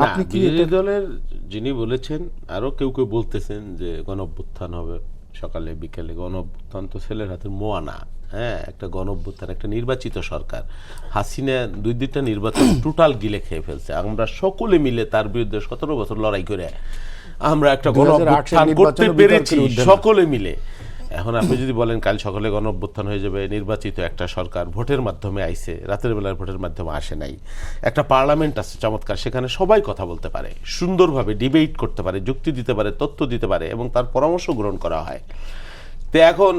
আপনি কি বিরোধী দলের যিনি বলেছেন, আরো কেউ কেউ বলতেছেন যে গণ অভ্যুত্থান হবে সকালে বিকেলে, গণ অভ্যুত্থান তো ছেলের হাতের মোয়া না। হ্যাঁ, একটা গণ অভ্যুত্থান, একটা নির্বাচিত সরকার, হাসিনা 2টা নির্বাচন টোটাল গিলে খেয়ে ফেলছে। আমরা সকলে মিলে তার বিরুদ্ধে 17 বছর লড়াই করে আমরা একটা গণ অভ্যুত্থান করতে পেরেছি সকলে মিলে। এখন আপনি যদি বলেন কাল সকালে গণ অভ্যুত্থান হয়ে যাবে, নির্বাচিত একটা সরকার ভোটের মাধ্যমে আইছে, রাতের বেলার ভোটের মাধ্যমে আসে নাই, একটা পার্লামেন্ট আছে চমৎকার, সেখানে সবাই কথা বলতে পারে, সুন্দরভাবে ডিবেট করতে পারে, যুক্তি দিতে পারে, তথ্য দিতে পারে, এবং তার পরামর্শ গ্রহণ করা হয়। তো এখন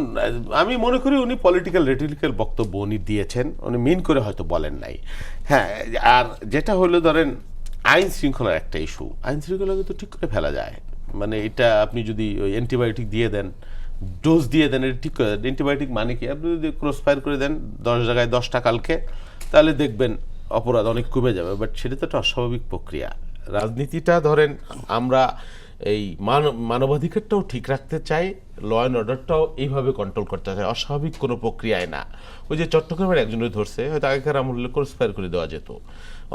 আমি মনে করি উনি পলিটিক্যাল রেটরিক্যাল বক্তব্য উনি দিয়েছেন, উনি মিন করে হয়তো বলেন নাই। হ্যাঁ, আর যেটা হলো ধরেন আইন শৃঙ্খলার একটা ইস্যু, আইন শৃঙ্খলা কিন্তু ঠিক করে ফেলা যায়। মানে এটা আপনি যদি ওই অ্যান্টিবায়োটিক দিয়ে দেন, ডোজ দিয়ে দেন, এটা ঠিক করে দেন। অ্যান্টিবায়োটিক মানে কি, আপনি যদি ক্রস ফায়ার করে দেন 10 জায়গায় 10টা কালকে, তাহলে দেখবেন অপরাধ অনেক কমে যাবে। বাট সেটা তো একটা অস্বাভাবিক প্রক্রিয়া। রাজনীতিটা ধরেন আমরা এই মানবাধিকারটাও ঠিক রাখতে চাই, ল অ্যান্ড অর্ডারটাও এইভাবে কন্ট্রোল করতে চাই, অস্বাভাবিক কোনো প্রক্রিয়ায় না। ওই যে চট্টগ্রামের একজনের ধরছে, হয়তো আগেকার আমলে ক্রস ফায়ার করে দেওয়া যেত,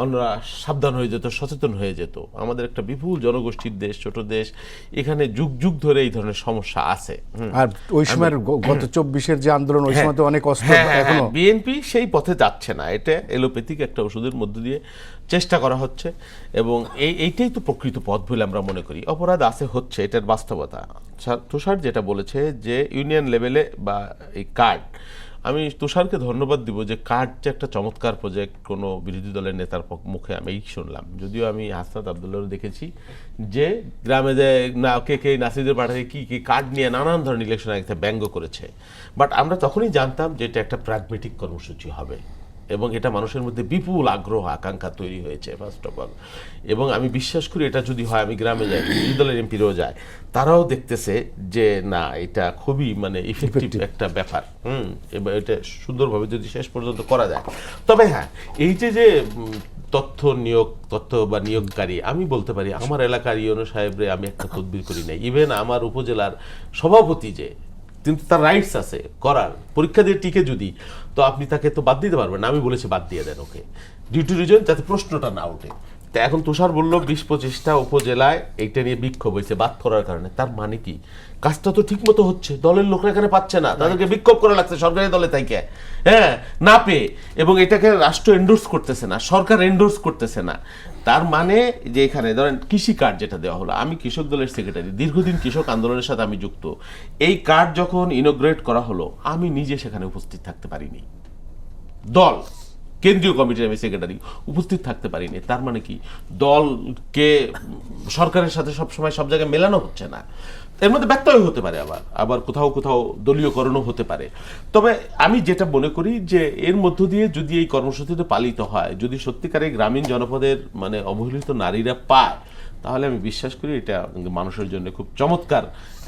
অন্যরা সাবধান হয়ে যেত, সচেতন হয়ে যেত। আমাদের একটা বিপুল জনগোষ্ঠীর দেশ, ছোট দেশ, এখানে যুগ যুগ ধরে এই ধরনের সমস্যা আছে। আর ওই সময় গত 24-এর যে আন্দোলন, ওই সময় তো অনেক অস্ত্র এখনো। বিএনপি সেই পথে যাচ্ছে না, এটা এলোপ্যাথিক একটা ওষুধের মধ্য দিয়ে চেষ্টা করা হচ্ছে, এবং এইটাই তো প্রকৃত পথ বলে আমরা মনে করি। অপরাধ আছে, হচ্ছে, এটার বাস্তবতা। তুষার যেটা বলেছে যে ইউনিয়ন লেভেলে বা এই কার্ড, আমি তুষারকে ধন্যবাদ দিব যে কার্ড যে একটা চমৎকার প্রজেক্ট, কোনো বিরোধী দলের নেতার মুখে আমি শুনলাম। যদিও আমি হাসনাত আবদুল্লাহর দেখেছি যে গ্রামে যে না কে নাসিরদের পাঠাতে কি কার্ড নিয়ে নানান ধরনের ইলেকশন আগে ব্যঙ্গ করেছে। বাট আমরা তখনই জানতাম যে এটা একটা প্র্যাগমেটিক কর্মসূচি হবে, এবং এটা মানুষের মধ্যে বিপুল আগ্রহ আকাঙ্ক্ষা তৈরি হয়েছে ফার্স্ট অফ অল। এবং আমি বিশ্বাস করি এটা যদি হয়, আমি গ্রামে যাই, বিরোধী দলের এমপিরাও যায়, তারাও দেখতেছে যে না, এটা খুবই মানে ইফেক্টিভ একটা ব্যাপার। এবার এটা সুন্দরভাবে যদি শেষ পর্যন্ত করা যায়। তবে হ্যাঁ, এই যে তথ্য বা নিয়োগকারী, আমি বলতে পারি আমার এলাকার ইউনো সাহেবরে আমি একটা তদবির করি নাই, ইভেন আমার উপজেলার সভাপতি যে, কিন্তু তার রাইটস আছে করার, পরীক্ষা দিয়ে টিকে যদি, তো আপনি তাকে তো বাদ দিতে পারবেন না। আমি বলেছি বাদ দিয়ে দেন ওকে, ডিউ টু রিজন, যাতে প্রশ্নটা না ওঠে। তো এখন তুষার বলল 20-25টা উপজেলায় এইটা নিয়ে বিক্ষোভ হয়েছে বাদ করার কারণে। তার মানে কি, কাজটা তো ঠিক মতো হচ্ছে, দলের লোকরা এখানে পাচ্ছে না, তাদেরকে বিক্ষোভ করা লাগছে সরকারি দলে তাইকে, হ্যাঁ, না পেয়ে, এবং এটাকে রাষ্ট্র এন্ডোর্স করতেছে না, সরকার এন্ডোর্স করতেছে না। তার মানে যে এখানে ধরেন কৃষি কার্ড যেটা দেওয়া হলো, আমি কৃষক দলের সেক্রেটারি, দীর্ঘদিন কৃষক আন্দোলনের সাথে আমি যুক্ত। এই কার্ড যখন ইনোগ্রেট করা হলো, আমি নিজে সেখানে উপস্থিত থাকতে পারিনি, দল কেন্দ্রীয় কমিটির আমি সেক্রেটারি, উপস্থিত থাকতে পারিনি। তার মানে কি, দলকে সরকারের সাথে সবসময় সব জায়গায় মেলানো হচ্ছে না, এর মধ্যে ব্যত্যয় হতে পারে, আবার কোথাও দলীয়করণও হতে পারে। তবে আমি যেটা মনে করি যে এর মধ্য দিয়ে যদি এই কর্মসূচিতে পালিত হয়, যদি সত্যিকারে গ্রামীণ জনপদের মানে অবহেলিত নারীরা পায়, তাহলে আমি বিশ্বাস করি এটা মানুষের জন্য খুব চমৎকার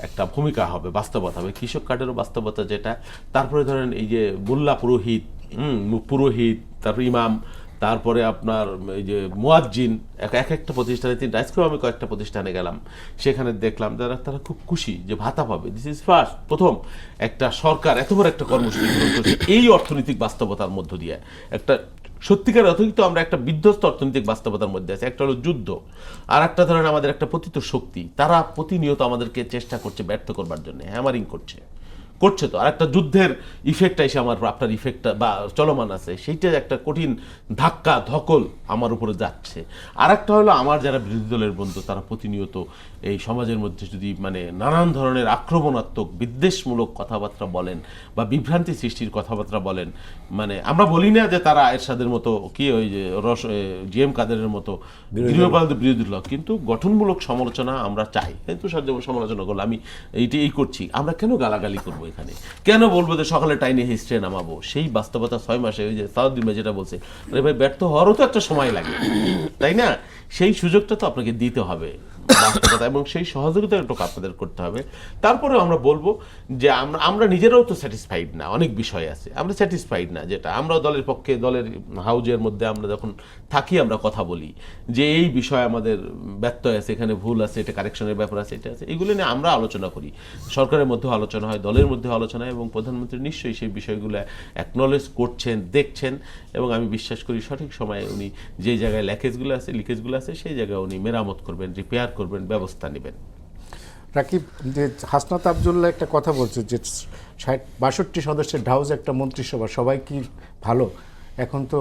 একটা ভূমিকা হবে, বাস্তবতা হবে। কৃষক কার্ডেরও বাস্তবতা যেটা, তারপরে ধরেন এই যে মোল্লা পুরোহিত, তারপর ইমাম, তারপরে আপনার এই যে মুয়াজ্জিন, এক একটা প্রতিষ্ঠানে আজকেও আমি কয়েকটা প্রতিষ্ঠানে গেলাম, সেখানে দেখলাম তারা খুব খুশি যে ভাতা পাবে। দিস ইজ ফার্স্ট, প্রথম একটা সরকার এত বড় একটা কর্মসূচি গ্রহণ করছে এই অর্থনৈতিক বাস্তবতার মধ্য দিয়ে। একটা সত্যিকার অতিরিক্ত আমরা একটা বিধ্বস্ত অর্থনৈতিক বাস্তবতার মধ্যে আছে। একটা হলো যুদ্ধ, আর একটা ধরেন আমাদের একটা পতিত শক্তি, তারা প্রতিনিয়ত আমাদেরকে চেষ্টা করছে ব্যর্থ করবার জন্য, হ্যামারিং করছে, করছে তো, আর একটা যুদ্ধের ইফেক্টটা এসে আপনার ইফেক্টটা বা চলমান আছে, সেইটা একটা কঠিন ধাক্কা ধকল আমার উপরে যাচ্ছে। আর একটা হলো আমার যারা বিরোধী দলের বন্ধু তারা প্রতিনিয়ত এই সমাজের মধ্যে যদি মানে নানান ধরনের আক্রমণাত্মক বিদ্বেষমূলক কথাবার্তা বলেন বা বিভ্রান্তি সৃষ্টির কথাবার্তা বলেন, মানে আমরা বলি না যে তারা এরশাদের মতো কি ওই যে জিএম কাদেরের মতো বিরোধী দল, কিন্তু গঠনমূলক সমালোচনা আমরা চাই। কিন্তু সমালোচনা করলে আমি এই করছি, আমরা কেন গালাগালি করবো এখানে, কেন বলবো যে সকালে টাইনে হিস্ট্রে নামাবো? সেই বাস্তবতা 6 মাসে ওই যে সাউদ্দিন ভাই যেটা বলছে, আরে ভাই ব্যর্থ হওয়ারও তো একটা সময় লাগে, তাই না? সেই সুযোগটা তো আপনাকে দিতে হবে বাস্তবতা, এবং সেই সহযোগিতা একটু আপনাদের করতে হবে। তারপরেও আমরা বলবো যে আমরা নিজেরাও তো স্যাটিসফাইড না, অনেক বিষয় আছে আমরা স্যাটিসফাইড না, যেটা আমরা দলের পক্ষে দলের হাউজের মধ্যে আমরা যখন থাকি আমরা কথা বলি যে এই বিষয় আমাদের ব্যত্যয় আছে, এখানে ভুল আছে, এটা কারেকশনের ব্যাপার আছে, এটা আছে, এগুলো নিয়ে আমরা আলোচনা করি। সরকারের মধ্যেও আলোচনা হয়, দলের মধ্যে আলোচনা হয়, এবং প্রধানমন্ত্রী নিশ্চয়ই সেই বিষয়গুলো অ্যাকনলেজ করছেন, দেখছেন, এবং আমি বিশ্বাস করি সঠিক সময়ে উনি যে জায়গায় লিকেজগুলো আছে সেই জায়গায় উনি মেরামত করবেন, রিপেয়ার করবেন, ব্যবস্থা নেবেন। রাকিব, যে হাসনাত আবদুল্লাহ একটা কথা বলছে যে 62 সদস্যের ঢাউজ একটা মন্ত্রিসভা, সবাই কি ভালো? এখন তো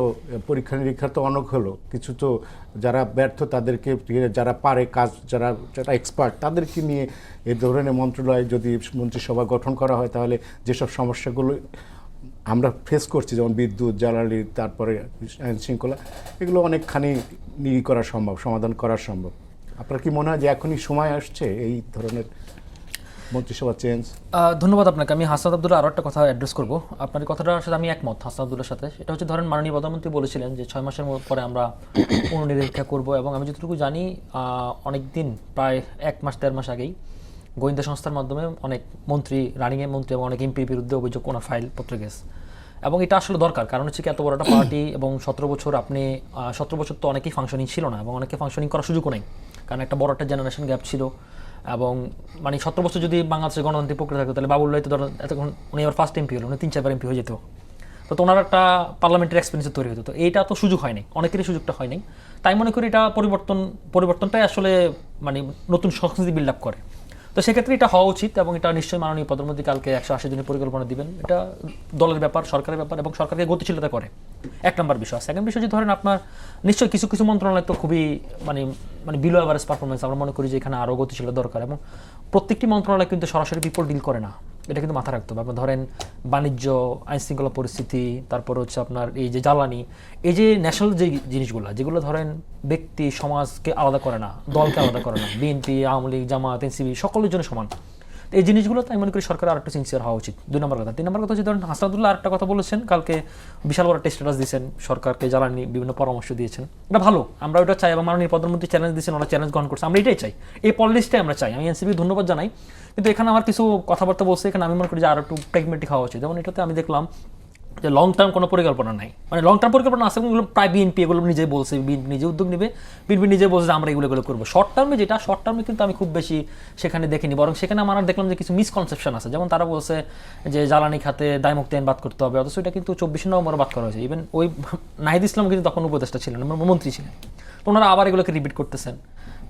পরীক্ষা নিরীক্ষা তো অনেক হলো, কিছু তো যারা ব্যর্থ তাদেরকে, যারা পারে কাজ, যারা এক্সপার্ট তাদেরকে নিয়ে এই ধরনের মন্ত্রণালয় যদি মন্ত্রিসভা গঠন করা হয়, তাহলে যেসব সমস্যাগুলো আমরা ফেস করছি, যেমন বিদ্যুৎ, জ্বালানি, তারপরে আইন শৃঙ্খলা, এগুলো অনেকখানি করা সম্ভব, সমাধান করা সম্ভব। আপনার কি মনে হয় যে এখনই সময় আসছে এই ধরনের মন্ত্রিসভা চেঞ্জ? ধন্যবাদ আপনাকে। আমি হাসনাত আবদুল্লাহ আরও একটা কথা অ্যাড্রেস করবো। আপনার কথাটার সাথে আমি একমত হাসনাত আবদুল্লাহর সাথে। এটা হচ্ছে ধরেন মাননীয় প্রধানমন্ত্রী বলেছিলেন যে 6 মাসের পরে আমরা পুনর্নিরীক্ষা করব, এবং আমি যতটুকু জানি অনেক দিন, প্রায় 1 মাস 1.5 মাস আগেই গোয়েন্দা সংস্থার মাধ্যমে অনেক মন্ত্রী, রানিংয়ের মন্ত্রী এবং অনেক এমপির বিরুদ্ধে অভিযোগ ওনার ফাইল পত্র গেছে, এবং এটা আসলে দরকার। কারণ হচ্ছে কি, এত বড় একটা পার্টি এবং 17 বছর আপনি 17 বছর তো অনেকেই ফাংশনিং ছিল না, এবং অনেকে ফাংশনিং করার সুযোগও নেই, কারণ একটা বড় একটা জেনারেশন গ্যাপ ছিল। এবং মানে 17 বছর যদি বাংলাদেশের গণতান্ত্রিক প্রক্রিয়া থাকতো, তাহলে বাবুল্লাহ তো ধরেন এতক্ষণ উনি আবার ফার্স্ট এমপি হলো, উনি 3-4 বার এমপি হয়ে যেত, তো ওনার একটা পার্লামেন্টারি এক্সপিরিয়েন্স তৈরি হতো। তো এইটা তো সুযোগ হয়নি, অনেকেরই সুযোগটা হয়নি। তাই মনে করি এটা পরিবর্তনটাই আসলে মানে নতুন সংস্কৃতি বিল্ড আপ করে। তো সেক্ষেত্রে এটা হওয়া উচিত, এবং এটা নিশ্চয়ই মাননীয় প্রধানমন্ত্রী কালকে 180 দিনের পরিকল্পনা দিবেন। এটা দলের ব্যাপার, সরকারের ব্যাপার, এবং সরকারকে গতিশীলতা করে, 1 নম্বর বিষয়। সেকেন্ড বিষয় যে ধরেন আপনার নিশ্চয়ই কিছু কিছু মন্ত্রণালয় তো খুবই মানে বিলো অ্যাভারেজ পারফরমেন্স, আমরা মনে করি যে এখানে আরও গতিশীলতা দরকার, এবং প্রত্যেকটি মন্ত্রণালয় কিন্তু সরাসরি পিপল ডিল করে না, এটা কিন্তু মাথা রাখতে হবে। আপনার ধরেন বাণিজ্য, আইনশৃঙ্খলা পরিস্থিতি, তারপর হচ্ছে আপনার এই যে জ্বালানি, এই যে ন্যাশনাল যে জিনিসগুলো, যেগুলো ধরেন ব্যক্তি সমাজকে আলাদা করে না, দলকে আলাদা করে না, বিএনপি, আওয়ামী লীগ, জামাত, এনসিপি সকলের জন্য সমান। এই জিনিসগুলো তাই মনে করি সরকার আরেকটু সিনসিয়ার হওয়া উচিত। 2 নম্বর কথা। 3 নম্বর কথা হচ্ছে ধরেন হাসনাতুল্লাহ আরেকটা কথা বলেছেন, কালকে বিশাল বড় স্ট্যাটাস দিয়েছেন, সরকারকে জ্বালানি বিভিন্ন পরামর্শ দিয়েছেন, এটা ভালো, আমরা ওটা চাই, এবং মাননীয় প্রধানমন্ত্রী চ্যালেঞ্জ দিয়েছেন, ওরা চ্যালেঞ্জ গ্রহণ করছে, আমরা এটাই চাই, এই পলিসিটাই আমরা চাই। আমি এনসিপি ধন্যবাদ জানাই, কিন্তু এখানে আমার কিছু কথাবার্তা বলছে, এখানে আমি মনে করি যে আরো একটু প্র্যাগমেটিক হওয়া উচিত। যেমন এটাতে আমি দেখলাম যে লং টার্ম কোনো পরিকল্পনা নাই, মানে লং টার্ম পরিকল্পনা আছে, এগুলো প্রায় বিএনপি এগুলো নিজেই বলছে, বিএনপি নিজে উদ্যোগ নেবে, বিএনপি নিজে বলছে যে আমরা এগুলো করবো। শর্ট টার্মে যেটা, শর্ট টার্মে কিন্তু আমি খুব বেশি সেখানে দেখিনি, বরং সেখানে আমার দেখলাম যে কিছু মিসকনসেপশন আছে। যেমন তারা বলছে যে জ্বালানি খাতে দায়মুক্তি আইন বাদ করতে হবে, অথচ এটা কিন্তু 24 নভেম্বর বাদ করা হয়েছে। ইভেন ওই নাহিদ ইসলাম কিন্তু তখন উপদেষ্টা ছিলেন, মন্ত্রী ছিলেন, তো ওনারা আবার এগুলোকে রিপিট করতেছেন।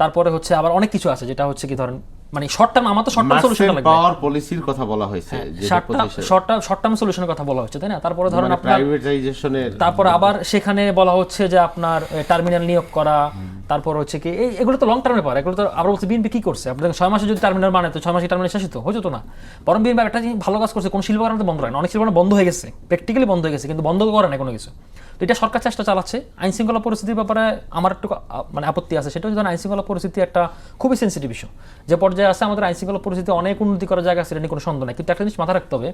তারপরে হচ্ছে আবার অনেক কিছু আছে, যেটা হচ্ছে কি ধরেন মানে শর্ট টার্ম, আমার তো শর্ট টার্ম সলিউশন লাগবে, পাওয়ার পলিসির কথা বলা হয়েছে, শর্ট টার্ম সলিউশনের কথা বলা হচ্ছে, তাই না? তারপরে ধরেন আপনার প্রাইভেটাইজেশনের, তারপর আবার সেখানে বলা হচ্ছে যে আপনার টার্মিনাল নিয়োগ করা, তারপর হচ্ছে কি এগুলো তো লং টার্মে পারে, এগুলো তো আবার বলছে বিএনপি কি করছে, আপনাদের 6 মাসে যদি টার্মিনাল মানে তো 6 মাসে টার্মিনাল শেষ হতো, হতো না। বরং বিএনপি একটা ভালো কাজ করছে, কোন শিল্প কারণে বন্ধ হয় না, অনেক শিল্প বন্ধ হয়ে গেছে, প্র্যাকটিক্যালি বন্ধ হয়ে গেছে, কিন্তু বন্ধ করে না কোনো কিছু। তো এটা সরকার চেষ্টা চালাচ্ছে। আইন শৃঙ্খলা পরিস্থিতির ব্যাপারে আমার একটু মানে আপত্তি আছে, সেটা হচ্ছে আইন শৃঙ্খলা পরিস্থিতি একটা খুবই সেন্সিটিভ ইস্যু, যে পর্যায়ে আছে আমাদের আইন শৃঙ্খলা পরিস্থিতি অনেক উন্নতি করার জায়গা আছে, এটা নিয়ে কোনো সন্দেহ নাই। কিন্তু একটা জিনিস মাথায় রাখতে হবে,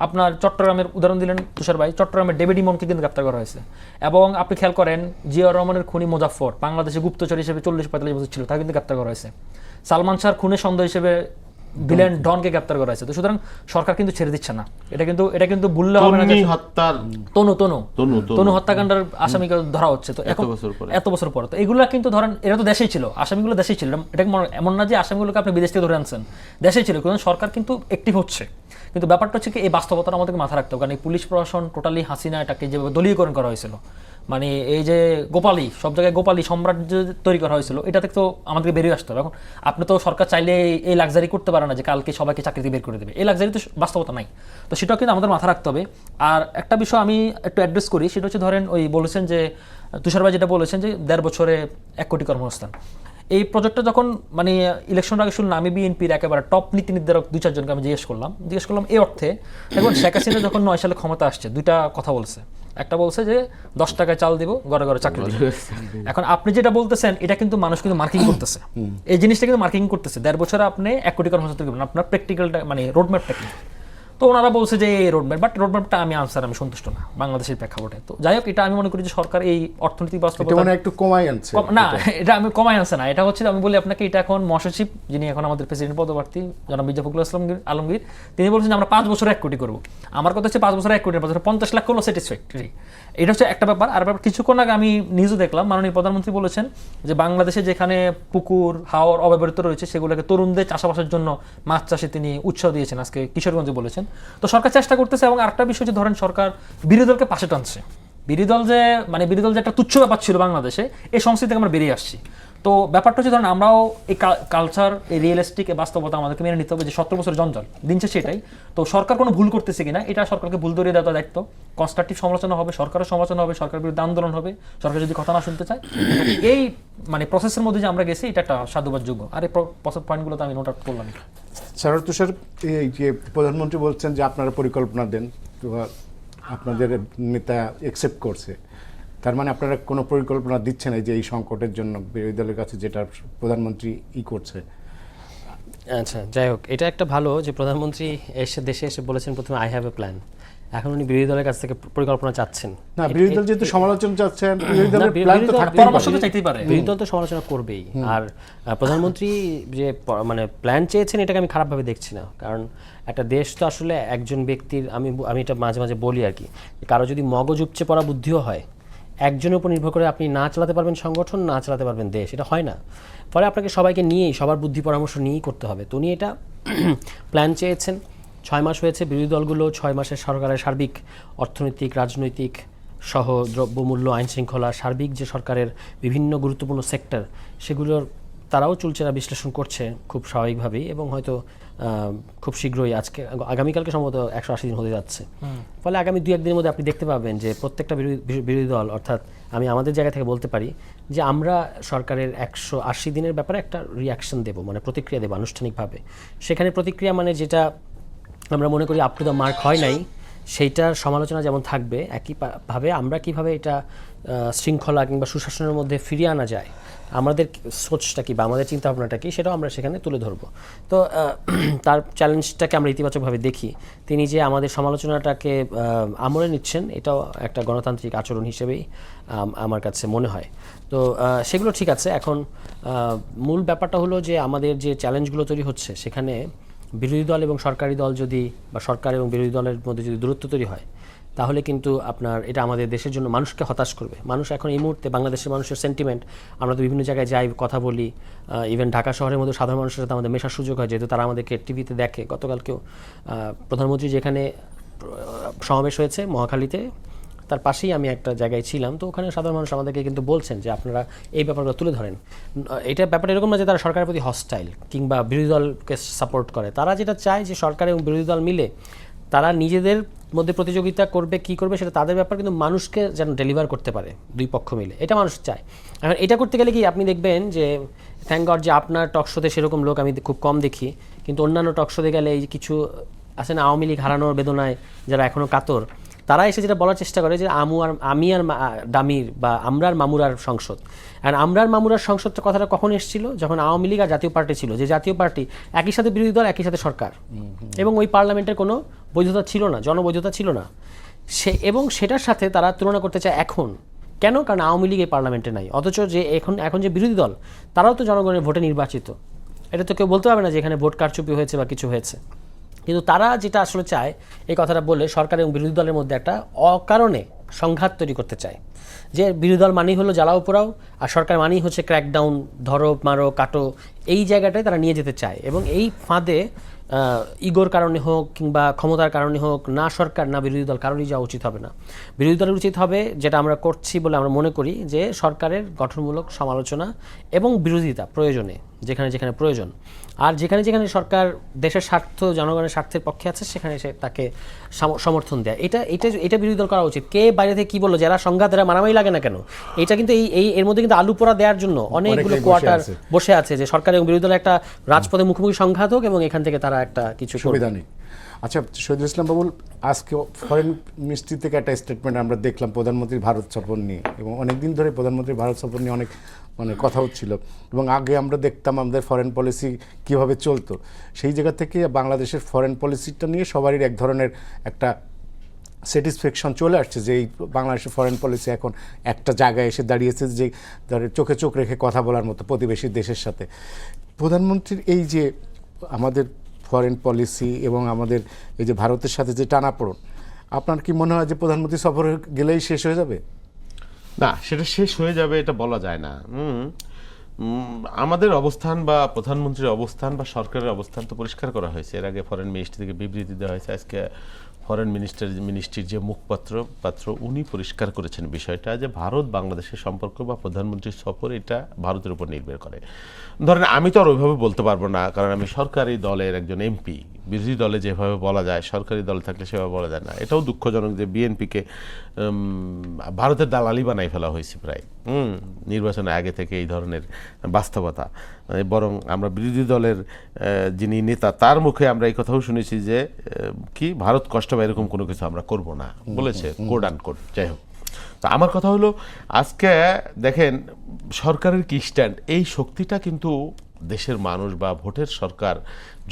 আপনার চট্টগ্রামের উদাহরণ দিলেন তুষার ভাই, চট্টগ্রামের ডেভিড ইমনকে কিন্তু গ্রেপ্তার করা হয়েছে, এবং আপনি খেয়াল করেন জিয়াউর রহমানের খুনি মোজাফফর বাংলাদেশে গুপ্তচর হিসেবে 40-45 বছর ছিল, তাকে কিন্তু গ্রেপ্তার করা হয়েছে। সালমান শাহর খুনের সন্দেহ হিসেবে ভিলেন ডনকে গ্রেপ্তার করা হয়েছে। তো সুতরাং সরকার কিন্তু ছেড়ে দিচ্ছে না, এটা কিন্তু ভুললে হবে না যে তনু হত্যাকাণ্ডের আসামিকে ধরা হচ্ছে, তো এত বছর পরে। তো এগুলো কিন্তু ধরেন এরা তো দেশেই ছিল, আসামিগুলো দেশেই ছিল, এটা এমন না যে আসামিগুলোকে আপনি বিদেশ থেকে ধরে আনছেন, দেশেই ছিল, কিন্তু সরকার কিন্তু অ্যাক্টিভ হচ্ছে। কিন্তু ব্যাপারটা হচ্ছে কি এই বাস্তবতাটা আমাদেরকে মাথায় রাখতে হবে, কারণ এই পুলিশ প্রশাসন টোটালি হাসিনা এটাকে যেভাবে দলীয়করণ করা হয়েছিল, মানে এই যে গোপালী, সব জায়গায় গোপালী সাম্রাজ্য তৈরি করা হয়েছিল, এটা থেকে তো আমাদেরকে বেরিয়ে আসতে হবে। এখন আপনি তো সরকার চাইলে এই লাক্সারি করতে পারে না যে কালকে সবাইকে চাকরি থেকে বের করে দেবে, এই লাক্সারি তো বাস্তবতা নাই। তো সেটাও কিন্তু আমাদের মাথা রাখতে হবে। আর একটা বিষয় আমি একটু অ্যাড্রেস করি, সেটা হচ্ছে ধরেন ওই বলেছেন যে তুষার ভাই যেটা বলেছেন যে 1.5 বছরে 1 কোটি কর্মসংস্থান, এই প্রজেক্টটা যখন মানে ইলেকশন আগে শুনলাম, আমি বিএনপির একেবারে টপ নীতি নির্ধারক 2-4 জনকে আমি জিজ্ঞেস করলাম এই অর্থে, এখন শেখ হাসিনা যখন 9 সালে ক্ষমতা আসছে, দুইটা কথা বলছে। একটা বলছে যে 10 টাকায় চাল দিব, ঘরে ঘরে চাকরি দিব। এখন আপনি যেটা বলতেছেন এটা কিন্তু মানুষ কিন্তু মার্কিং করতেছে, এই জিনিসটা কিন্তু মার্কিং করতেছে। 1.5 বছরে আপনি 1 কোটি কর্মসংস্থান করবেন, আপনার প্র্যাকটিক্যালটা মানে রোডম্যাপটা কি? তো ওনারা বলছে যে এই রোডম্যাপ, বাট রোডম্যাপটা আমি সন্তুষ্ট না বাংলাদেশের প্রেক্ষাপটে। তো যাই হোক, এটা আমি মনে করি যে সরকার এই অর্থনৈতিক বাস্তবতা মানে একটু কমাই আনছে না, এটা আমি কমাই আনছে না, এটা হচ্ছে আমি বলি আপনাকে, এটা এখন মহাসচিব যিনি এখন আমাদের প্রেসিডেন্ট পদপ্রার্থী জনাব মির্জা ফখরুল ইসলাম আলমগীর, তিনি বলছেন যে আমরা 5 বছরে 1 কোটি করবো। আমার কথা হচ্ছে 5 বছরে 1 কোটি, 50 লাখ হলো স্যাটিসফ্যাক্টরি, এটা হচ্ছে একটা ব্যাপার। আর ব্যাপার কিছুক্ষণ আগে আমি নিউজও দেখলাম, মাননীয় প্রধানমন্ত্রী বলেছেন যে বাংলাদেশে যেখানে পুকুর হাওর অব্যবহৃত রয়েছে সেগুলোকে তরুণদের চাষাবাসের জন্য মাছ চাষে তিনি উৎসাহ দিয়েছেন, আজকে কিশোরগঞ্জে বলেছেন। তো সরকার চেষ্টা করতেছে। এবং আরেকটা বিষয় যে ধরেন সরকার বিরোধী দলকে পাশে টানছে, বিরোধী দল যে একটা তুচ্ছ ব্যাপার ছিল বাংলাদেশে, এই সংস্কৃতি থেকে আমরা বেরিয়ে আসছি। তো ব্যাপারটা হচ্ছে ধরেন আমরাও এই কালচার, এই রিয়েলিস্টিক এই বাস্তবতা আমাদেরকে মেনে নিতে হবে যে 17 বছর জঞ্জাল দিন শেষে এটাই। তো সরকার কোনো ভুল করতেছে কিনা এটা সরকারকে ভুল ধরিয়ে দেওয়ার দায়িত্ব। কনস্ট্রাকটিভ সমালোচনা হবে, সরকারের সমালোচনা হবে, সরকারের বিরুদ্ধে আন্দোলন হবে, সরকার যদি কথা না শুনতে চায়। এই মানে প্রসেসের মধ্যে যে আমরা গেছি, এটা একটা সাধুবাদযোগ্য। আর এই পয়েন্টগুলো তো আমি নোট আউট করলাম। স্যার তুষার, এই যে প্রধানমন্ত্রী বলছেন যে আপনারা পরিকল্পনা দেন, তো আপনাদের নেতা অ্যাকসেপ্ট করছে, তার মানে আপনারা কোনো পরিকল্পনা দিচ্ছেন এই যে এই সংকটের জন্য বিরোধী দলের কাছে, যেটা প্রধানমন্ত্রী করছে? আচ্ছা, যাই হোক, এটা একটা ভালো যে প্রধানমন্ত্রী দেশে এসে বলেছেন প্রথমে আই হ্যাভ এ প্ল্যান। এখন উনি বিরোধী দলের কাছ থেকে পরিকল্পনা চাচ্ছেন না, বিরোধী দল যেহেতু সমালোচনা চাচ্ছেন, বিরোধী দলের প্ল্যান তো থাকতেই পরামর্শ তো চাইতেই পারে, বিরোধী দল তো সমালোচনা করবেই। আর প্রধানমন্ত্রী যে মানে প্ল্যান চেয়েছেন, এটাকে আমি খারাপভাবে দেখছি না। কারণ একটা দেশ তো আসলে একজন ব্যক্তির, আমি এটা মাঝে মাঝে বলি আর কি, কারো যদি মগজ উপচে পড়া বুদ্ধিও হয়, একজনের উপর নির্ভর করে আপনি না চালাতে পারবেন সংগঠন, না চালাতে পারবেন দেশ, এটা হয় না। ফলে আপনাকে সবাইকে নিয়েই, সবার বুদ্ধি পরামর্শ নিয়েই করতে হবে। তো উনি এটা প্ল্যান চেয়েছেন। 6 মাস হয়েছে, বিরোধী দলগুলো 6 মাসের সরকারের সার্বিক অর্থনৈতিক, রাজনৈতিক সহ দ্রব্যমূল্য, আইন শৃঙ্খলা, সার্বিক যে সরকারের বিভিন্ন গুরুত্বপূর্ণ সেক্টর, সেগুলোর তারাও চুলচেরা বিশ্লেষণ করছে খুব স্বাভাবিকভাবেই। এবং হয়তো খুব শীঘ্রই, আগামীকালকে সম্ভবত 180 দিন হতে যাচ্ছে। ফলে আগামী 2-1 দিনের মধ্যে আপনি দেখতে পাবেন যে প্রত্যেকটা বিরোধী দল, অর্থাৎ আমি আমাদের জায়গা থেকে বলতে পারি যে আমরা সরকারের 180 দিনের ব্যাপারে একটা রিয়াকশন দেব, মানে প্রতিক্রিয়া দেব আনুষ্ঠানিকভাবে। সেখানে প্রতিক্রিয়া মানে যেটা আমরা মনে করি আপ টু দ্য মার্ক হয় নাই, সেইটার সমালোচনা যেমন থাকবে, একইভাবে আমরা কিভাবে এটা শৃঙ্খলা কিংবা সুশাসনের মধ্যে ফিরিয়ে আনা যায়, আমাদের সোচটা কি বা আমাদের চিন্তাভাবনাটা কি, সেটাও আমরা সেখানে তুলে ধরবো। তো তার চ্যালেঞ্জটাকে আমরা ইতিবাচকভাবে দেখি। তিনি যে আমাদের সমালোচনাটাকে আমলে নিচ্ছেন, এটাও একটা গণতান্ত্রিক আচরণ হিসেবেই আমার কাছে মনে হয়। তো সেগুলো ঠিক আছে। এখন মূল ব্যাপারটা হলো যে আমাদের যে চ্যালেঞ্জগুলো তৈরি হচ্ছে, সেখানে বিরোধী দল এবং সরকারি দল যদি, বা সরকার এবং বিরোধী দলের মধ্যে যদি দূরত্ব তৈরি হয়, তাহলে কিন্তু আপনার এটা আমাদের দেশের জন্য মানুষকে হতাশ করবে। মানুষ এখন এই মুহূর্তে, বাংলাদেশের মানুষের সেন্টিমেন্ট, আমরা তো বিভিন্ন জায়গায় যাই, কথা বলি, ইভেন ঢাকা শহরের মধ্যে সাধারণ মানুষের সাথে আমাদের মেশার সুযোগ হয়, যেহেতু তারা আমাদেরকে টিভিতে দেখে। গতকালকেও প্রধানমন্ত্রী যেখানে সমাবেশ হয়েছে মহাখালীতে, তার পাশেই আমি একটা জায়গায় ছিলাম। তো ওখানে সাধারণ মানুষ আমাদেরকে কিন্তু বলছেন যে আপনারা এই ব্যাপারগুলো তুলে ধরেন। এটা ব্যাপারটা এরকম না যে তারা সরকারের প্রতি হস্টাইল কিংবা বিরোধী দলকে সাপোর্ট করে। তারা যেটা চায় যে সরকার এবং বিরোধী দল মিলে তারা নিজেদের মধ্যে প্রতিযোগিতা করবে, কি করবে সেটা তাদের ব্যাপার, কিন্তু মানুষকে যেন ডেলিভার করতে পারে দুই পক্ষ মিলে, এটা মানুষ চায়। এখন এটা করতে গেলে কি আপনি দেখবেন যে থ্যাংক গড যে আপনার টক শোতে সেরকম লোক আমি খুব কম দেখি, কিন্তু অন্যান্য টক শোতে গেলে এই কিছু আছে না, আওয়ামী লীগ হারানোর বেদনায় যারা এখনও কাতর, তারা এসে যেটা বলার চেষ্টা করে যে আমি আর ডামির বা আমরার মামুরার সংসদ। আর আমরার মামুরার সংসদটা কথাটা কখন এসেছিল? যখন আওয়ামী লীগ আর জাতীয় পার্টি ছিল, যে জাতীয় পার্টি একই সাথে বিরোধী দল, একই সাথে সরকার, এবং ওই পার্লামেন্টের কোনো বৈধতা ছিল না, জনবৈধতা ছিল না। এবং সেটার সাথে তারা তুলনা করতে চায় এখন। কেন? কারণ আওয়ামী লীগ এই পার্লামেন্টে নাই। অথচ যে এখন যে বিরোধী দল, তারাও তো জনগণের ভোটে নির্বাচিত। এটা তো কেউ বলতে পারবে না যে এখানে ভোট কারচুপি হয়েছে বা কিছু হয়েছে। কিন্তু তারা যেটা আসলে চায়, এই কথাটা বলে সরকার এবং বিরোধী দলের মধ্যে একটা অকারণে সংঘাত তৈরি করতে চায়, যে বিরোধী দল মানেই হলো জ্বালাও পোড়াও, আর সরকার মানেই হচ্ছে ক্র্যাকডাউন, ধরো মারো কাটো, এই জায়গাটায় তারা নিয়ে যেতে চায় এবং এই ফাঁদে ইগোর কারণে হোক কিংবা ক্ষমতার কারণে হোক না সরকার না বিরোধী দল কারোরই যাওয়া উচিত হবে না। বিরোধী দলের উচিত হবে, যেটা আমরা করছি বলে আমরা মনে করি, যে সরকারের গঠনমূলক সমালোচনা এবং বিরোধিতা প্রয়োজনে যেখানে যেখানে প্রয়োজন, আর যেখানে যেখানে সরকার দেশের স্বার্থ জনগণের স্বার্থের পক্ষে আছে সেখানে সে তাকে সমর্থন দেয়। এটা বিরোধী দল করা উচিত। কে বাইরে থেকে কি বললো, যারা সংঘাত এরা মারামারি লাগে না কেন, এটা কিন্তু এর মধ্যে কিন্তু আলু পোড়া দেওয়ার জন্য অনেকগুলো কোয়ার্টার বসে আছে যে সরকার এবং বিরোধী দলের একটা রাজপথে মুখোমুখি সংঘাত হোক এবং এখান থেকে তারা একটা কিছু সুবিধা নেই। আচ্ছা শহীদুল ইসলাম বাবুল, আজকে ফরেন মিনিস্ট্রি থেকে একটা স্টেটমেন্ট আমরা দেখলাম প্রধানমন্ত্রীর ভারত সফর নিয়ে, এবং অনেকদিন ধরে প্রধানমন্ত্রীর ভারত সফর নিয়ে অনেক কথা হচ্ছিল, এবং আগে আমরা দেখতাম আমাদের ফরেন পলিসি কিভাবে চলতো, সেই জায়গা থেকে বাংলাদেশের ফরেন পলিসিটা নিয়ে সবারই এক ধরনের একটা স্যাটিসফ্যাকশন চলে আসছে যে এই বাংলাদেশের ফরেন পলিসি এখন একটা জায়গায় এসে দাঁড়িয়েছে যে চোখে চোখ রেখে কথা বলার মতো প্রতিবেশী দেশের সাথে। প্রধানমন্ত্রীর এই যে আমাদের ফরেন পলিসি এবং আমাদের এই যে ভারতের সাথে যে টানাপোড়েন, আপনার কি মনে হয় যে প্রধানমন্ত্রী সফরে গেলেই শেষ হয়ে যাবে? না, সেটা শেষ হয়ে যাবে এটা বলা যায় না। আমাদের অবস্থান বা প্রধানমন্ত্রীর অবস্থান বা সরকারের অবস্থান তো পরিষ্কার করা হয়েছে। এর আগে ফরেন মিনিস্ট্রি থেকে বিবৃতি দেওয়া হয়েছে। আজকে ফরেন মিনিস্ট্রির যে মুখপাত্র উনি পরিষ্কার করেছেন বিষয়টা, যে ভারত বাংলাদেশের সম্পর্ক বা প্রধানমন্ত্রীর সফর এটা ভারতের উপর নির্ভর করে। ধরেন আমি তো আর ওইভাবে বলতে পারবো না, কারণ আমি সরকারি দলের একজন এমপি। বিরোধী দলে যেভাবে বলা যায়, সরকারি দল থাকলে সেভাবে বলা যায় না। এটাও দুঃখজনক যে বিএনপিকে ভারতের দালালি বানাই ফেলা হয়েছে প্রায় নির্বাচনের আগে থেকে এই ধরনের বাস্তবতা। বরং আমরা বিরোধী দলের যিনি নেতা তার মুখে আমরা এই কথাও শুনেছি যে কি ভারত কষ্ট বা এরকম কোনো কিছু আমরা করব না বলেছে, কোড আন কোড। যাই হোক, তো আমার কথা হলো আজকে দেখেন সরকারের কি স্ট্যান্ড, এই শক্তিটা কিন্তু দেশের মানুষ বা ভোটের সরকার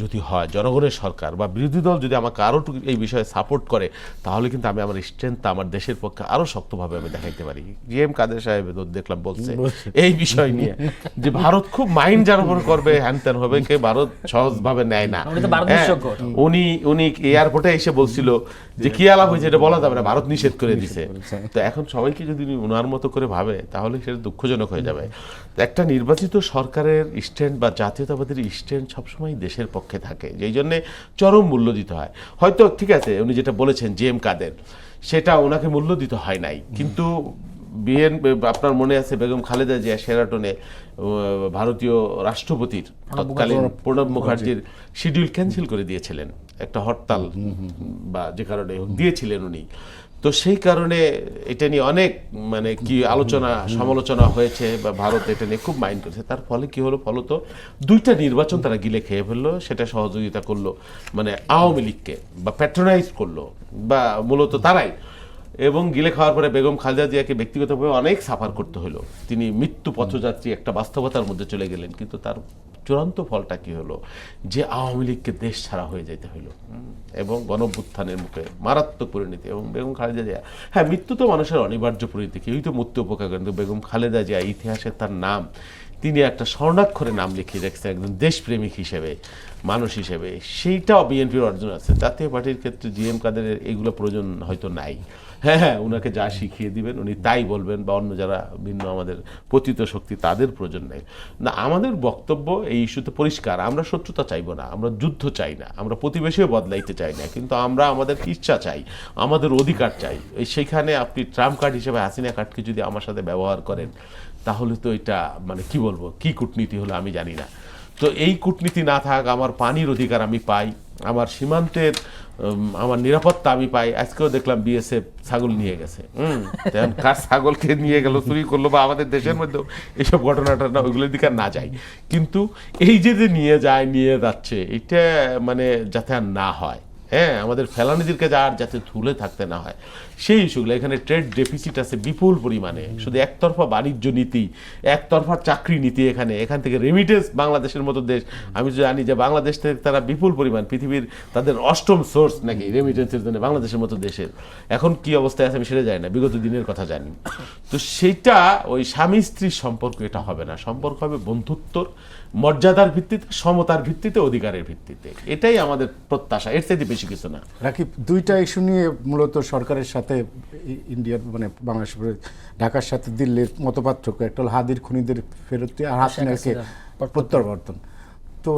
যদি হয়, জনগণের সরকার বা বিরোধী দল যদি আমাকে আরও এই বিষয়ে সাপোর্ট করে, তাহলে কিন্তু আমি আমার স্ট্রেংথটা আমার দেশের পক্ষে আরও শক্তভাবে আমি দেখাইতে পারি। জিএম কাদের সাহেব দেখলাম বলছে এই বিষয় নিয়ে যে ভারত খুব মাইন্ড যার উপর করবে, হ্যান ত্যান হবে, কে ভারত সহজভাবে নেয় না। উনি এয়ারপোর্টে এসে বলছিল যে কি আলাপ হয়েছে এটা বলা যাবে না, ভারত নিষেধ করে দিছে। তো এখন সবাইকে যদি উনার মতো করে ভাবে তাহলে সেটা দুঃখজনক হয়ে যাবে। একটা নির্বাচিত সরকারের স্ট্যান্ড বা জাতীয়তাবাদীর স্ট্যান্ড সবসময় দেশের পক্ষে থাকে, যেই জন্যে চরম মূল্য দিতে হয়। হয়তো ঠিক আছে উনি যেটা বলেছেন জিএম কাদের, সেটা ওনাকে মূল্য দিতে হয় নাই, কিন্তু আপনার মনে আছে বেগম খালেদা জিয়া শেরাটনে ভারতীয় রাষ্ট্রপতির তৎকালীন প্রণব মুখার্জির শিডিউল ক্যান্সেল করে দিয়েছিলেন, একটা হরতাল বা যে কারণে দিয়েছিলেন উনি। তো সেই কারণে এটা নিয়ে অনেক কি আলোচনা সমালোচনা হয়েছে বা ভারত এটা নিয়ে খুব মাইন্ড করেছে। তার ফলে কি হলো, ফলত দুইটা নির্বাচন তারা গিলে খেয়ে ফেললো, সেটা সহযোগিতা করলো আওয়ামী লীগকে বা প্যাট্রোনাইজ করলো বা মূলত তারাই। এবং গিলে খাওয়ার পরে বেগম খালেদা জিয়াকে ব্যক্তিগতভাবে অনেক সাফার করতে হলো, তিনি মৃত্যু পথযাত্রী একটা বাস্তবতার মধ্যে চলে গেলেন। কিন্তু তার চূড়ান্ত ফলটা কি হলো, যে আওয়ামী লীগকে দেশ ছাড়া হয়ে যেতে হইল এবং গণঅভ্যুত্থানের মুখে মারাত্মক পরিণতি। এবং বেগম খালেদা জিয়া, হ্যাঁ মৃত্যু তো মানুষের অনিবার্য পরিণতি, কেউই তো মৃত্যু উপেক্ষা করেন, কিন্তু বেগম খালেদা জিয়া ইতিহাসে তার নাম তিনি একটা স্বর্ণাক্ষরে নাম লিখিয়ে রেখেছেন একজন দেশপ্রেমিক হিসেবে, মানুষ হিসেবে। সেইটাও বিএনপির অর্জন আছে। জাতীয় পার্টির ক্ষেত্রে জিএম কাদের এগুলো প্রয়োজন হয়তো নাই। হ্যাঁ, উনাকে যা শিখিয়ে দিবেন উনি তাই বলবেন, বা অন্য যারা ভিন্ন আমাদের পতিত শক্তি তাদের প্রয়োজন নেই। না, আমাদের বক্তব্য এই ইস্যুতে পরিষ্কার, আমরা শত্রুতা চাইব না, আমরা যুদ্ধ চাই না, আমরা প্রতিবেশীও বদলাইতে চাই না, কিন্তু আমরা আমাদের ইচ্ছা চাই, আমাদের অধিকার চাই। সেইখানে আপনি ট্রাম্প কার্ড হিসেবে হাসিনা কার্ডকে যদি আমার সাথে ব্যবহার করেন, তাহলে তো এটা কি বলবো, কি কূটনীতি হলো আমি জানি না। তো এই কূটনীতি না থাক, আমার পানির অধিকার আমি পাই, আমার সীমান্তের আমার নিরাপত্তা আমি পাই। আজকেও দেখলাম বিএসএফ ছাগল নিয়ে গেছে, কার ছাগলকে নিয়ে গেল, চুরি করলো, বা আমাদের দেশের মধ্যেও এইসব ঘটনাটা না, ওইগুলোর দিকে না যাই। কিন্তু এই যে নিয়ে যাচ্ছে এটা যাতে আর না হয়, হ্যাঁ আমাদের ফেলানিদেরকে যাতে ধুলে থাকতে না হয়, সেই ইস্যুগুলো। এখানে ট্রেড ডেফিসিট আছে বিপুল পরিমাণে, শুধু একতরফা বাণিজ্য নীতি, একতরফা চাকরি নীতি। এখান থেকে রেমিটেন্স, বাংলাদেশের মতো দেশ, আমি তো জানি যে বাংলাদেশ থেকে তারা বিপুল পরিমাণ, পৃথিবীর তাদের 8ম সোর্স নাকি রেমিটেন্সের জন্য বাংলাদেশের মতো দেশের। এখন কি অবস্থায় আছে আমি সেটা জানি না, বিগত দিনের কথা জানি। তো সেইটা ওই স্বামী স্ত্রীর সম্পর্ক এটা হবে না, সম্পর্ক হবে বন্ধুত্বর, মর্যাদার ভিত্তিতে, সমতার ভিত্তিতে, অধিকারের ভিত্তিতে। এটাই আমাদের প্রত্যাশা, এর চাইতে বেশি কিছু না। রাকিব, দুইটা ইস্যু নিয়ে মূলত সরকারের সাথে ইন্ডিয়ার বাংলাদেশের ঢাকার সাথে দিল্লির মতপার্থক্য। একটা হলো হাদির খুনিদের ফেরত, আর হাসিনাকে প্রত্যাবর্তন। তো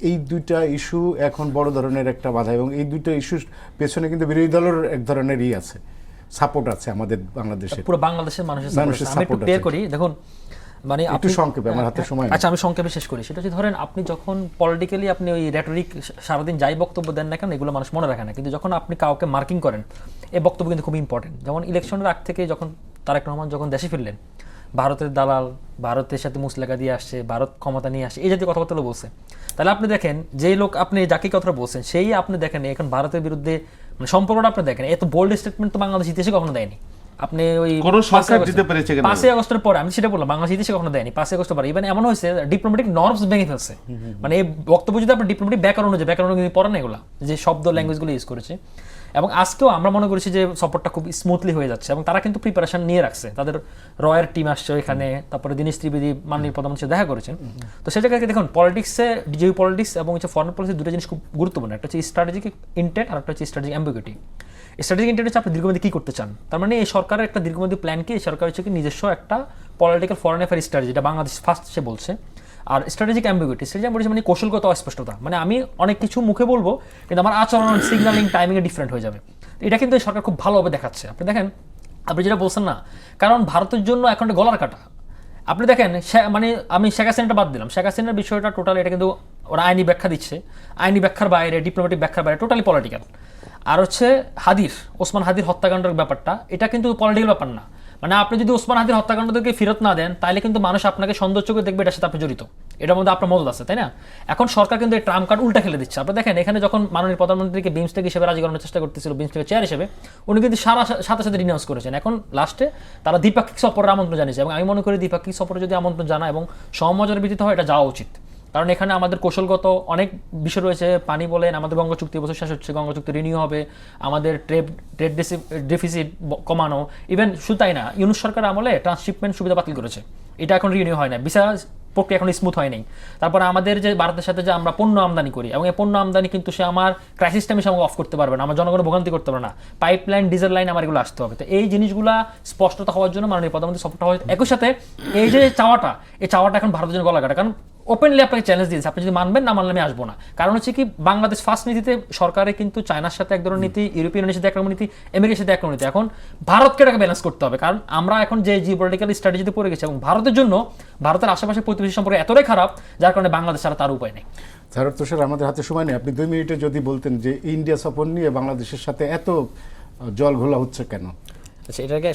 এই দুইটা ইস্যু এখন বড় ধরনের একটা বাধা, এবং এই দুইটা ইস্যুর পেছনে কিন্তু বিরোধী দলের এক ধরনের আছে, সাপোর্ট আছে আমাদের বাংলাদেশের, পুরো বাংলাদেশের মানুষের support মানুষের আছে। আমি একটু support ক্লিয়ার আছে। করি, দেখুন মানে একটু সংক্ষেপে, আমার হাতে সময় নেই। আচ্ছা আমি সংক্ষেপে শেষ করি। সেটা হচ্ছে ধরেন আপনি যখন পলিটিক্যালি আপনি ওই রেটরিক সারাদিন যাই বক্তব্য দেন না কেন, এগুলো মানুষ মনে রাখে না, কিন্তু যখন আপনি কাউকে মার্কিং করেন, এই বক্তব্য কিন্তু খুব ইম্পর্টেন্ট। যেমন ইলেকশনের আগ থেকে যখন তারেক রহমান যখন দেশে ফিরলেন, ভারতের দালাল, ভারতের সাথে মুসলেখা দিয়ে আসছে, ভারত ক্ষমতা নিয়ে আসছে, এই জাতীয় কথাবার্তা বলছে। তাহলে আপনি দেখেন যেই লোক আপনি যাকে কথাটা বলছেন, সেই আপনি দেখেন এখন ভারতের বিরুদ্ধে মানে সম্পর্কটা আপনি দেখেন, এত বোল্ড স্টেটমেন্ট তো বাংলাদেশ ইতিহাসে কখনো দেয়নি। আপনি ওই কোনো সরকার দিতে পেরেছে কিনা? 5 আগস্টের পরে, আমি সেটা বললাম, বাংলাদেশ ইতিহাসে কখনো দেয়নি 5 আগস্টের পরে। ইভেন এমন হয়েছে ডিপ্লোম্যাটিক নর্মস ভেঙে ফেলছে। মানে এই বক্তব্য যদি আপনি ডিপ্লোম্যাটিক ব্যাকরণ কিন্তু পড়েন না, এগুলা যে শব্দ ল্যাঙ্গুয়েজগুলো ইউজ করেছে। এবং আজকেও আমরা মনে করেছি যে সফরটা খুব স্মুথলি হয়ে যাচ্ছে, এবং তারা কিন্তু প্রিপারেশন নিয়ে রাখছে, তাদের রয়ের টিম আসছে এখানে, তারপরে দীনেশ ত্রিবেদী মাননীয় প্রধানমন্ত্রী দেখা করেছেন। তো সেই জায়গায় দেখুন পলিটিক্সে, জিও পলিটিক্স এবং ফরেন পলিসি দুটো জিনিস খুব গুরুত্বপূর্ণ। একটা হচ্ছে স্ট্র্যাটেজিক ইন্টেন্ট, আর একটা হচ্ছে স্ট্র্যাটেজিক অ্যাম্বিগুইটি। স্ট্র্যাটেজিক ইন্টেন্ট হচ্ছে আপনি দীর্ঘমেয়াদী কী করতে চান, তার মানে এই সরকারের একটা দীর্ঘমেয়াদী প্ল্যান কি, এই সরকার হচ্ছে কি নিজস্ব একটা পলিটিক্যাল ফরেন অ্যাফেয়ার স্ট্র্যাটেজি, যেটা বাংলাদেশ ফার্স্ট সে বলছে। আর স্ট্র্যাটেজিক অ্যাম্বিগুইটি, স্ট্র্যাটেজি মানে কৌশলগত অস্পষ্টতা, মানে আমি অনেক কিছু মুখে বলবো কিন্তু আমার আচরণ, সিগন্যালিং, টাইমিংয়ে ডিফারেন্ট হয়ে যাবে। এটা কিন্তু এই সরকার খুব ভালোভাবে দেখাচ্ছে। আপনি দেখেন, আপনি যেটা বলছেন না, কারণ ভারতের জন্য এখন একটা গলার কাটা। আপনি দেখেন মানে আমি শেখ হাসিনাটা বাদ দিলাম, শেখ হাসিনার বিষয়টা টোটালি এটা কিন্তু ওরা আইনি ব্যাখ্যা দিচ্ছে, আইনি ব্যাখ্যার বাইরে, ডিপ্লোম্যাটিক ব্যাখ্যার বাইরে, টোটালি পলিটিক্যাল। আর হচ্ছে ওসমান হাদির হত্যাকাণ্ডের ব্যাপারটা, এটা কিন্তু পলিটিক্যাল ব্যাপার না। মানে আপনি যদি ওসমান হাদির হত্যাকাণ্ডকে ফেরত না দেন, তাহলে কিন্তু মানুষ আপনাকে সন্দেহ চোখে দেখবে এটার সাথে আপনি জড়িত, এটার মধ্যে আপনার মদত আছে, তাই না? এখন সরকার কিন্তু এই ট্রাম্প কার্ড উল্টা খেলে দিচ্ছে। আপনি দেখেন এখানে যখন মাননীয় প্রধানমন্ত্রীকে বিমস্টেক হিসেবে রাজি করানোর চেষ্টা করতেছিল, বিমস্টেক চেয়ার হিসেবে, উনি কিন্তু সাথে সাথে রিনাউন্স করেছেন। এখন লাস্টে তারা দ্বিপাক্ষিক সফরের আমন্ত্রণ জানিয়েছে, এবং আমি মনে করি দ্বিপাক্ষিক সফরে যদি আমন্ত্রণ জানা এবং সমঝোতার ভিত্তিতে হয়, এটা যাওয়া উচিত। কারণ এখানে আমাদের কৌশলগত অনেক বিষয় রয়েছে। পানি বলেন, আমাদের গঙ্গা চুক্তি বছর শেষ হচ্ছে, গঙ্গা চুক্তি রিনিউ হবে, আমাদের ট্রেড ডেফিসিট কমানো, ইভেন শুধু তাই না, ইউনুস সরকার আমলে ট্রান্সশিপমেন্ট সুবিধা বাতিল করেছে, এটা এখন রিনিউ হয় না, ভিসা প্রক্রিয়া এখন স্মুথ হয় নাই। তারপরে আমাদের যে ভারতের সাথে যে আমরা পণ্য আমদানি করি, এবং এই পণ্য আমদানি কিন্তু সে আমার ক্রাইসিস টাইমে সে আমাকে অফ করতে পারবে না, আমার জনগণ ভোগান্তি করতে পারবে না, পাইপলাইন, ডিজেল লাইন আমার এগুলো আসতে হবে। তো এই জিনিসগুলা স্পষ্টতা হওয়ার জন্য মাননীয় প্রধানমন্ত্রী সফরটা হয়। একই সাথে এই যে চাওয়াটা, এই চাওয়াটা এখন ভারতের জন্য গলা কাটা, কারণ ওপেনলি আপনাকে চ্যালেঞ্জ দিয়েছে, আপনি যদি মানবেন, না মানলে আমি আসবো না। কারণ হচ্ছে কি, বাংলাদেশ ফার্স্ট নীতিতে সরকারে কিন্তু চায়নার সাথে এক ধরনের নীতি, ইউরোপিয়ান ইউনিয়নের সাথে এক রকম নীতি, আমেরিকার সাথে এক রকম নীতি। এখন ভারতকে এটাকে ব্যালেন্স করতে হবে, কারণ আমরা এখন যে জিওপলিটিক্যাল স্ট্র্যাটেজিতে পড়ে গেছি, এবং ভারতের জন্য ভারতের আশেপাশে প্রতিবেশী সম্পর্কে এতটাই খারাপ, যার কারণে বাংলাদেশ ছাড়া তার উপায় নেই। স্যার তুষার, আমাদের হাতে সময় নেই, আপনি 2 মিনিটে যদি বলতেন যে ইন্ডিয়া সফর নিয়ে বাংলাদেশের সাথে এত জল ঘোলা হচ্ছে কেন? আচ্ছা, এটাকে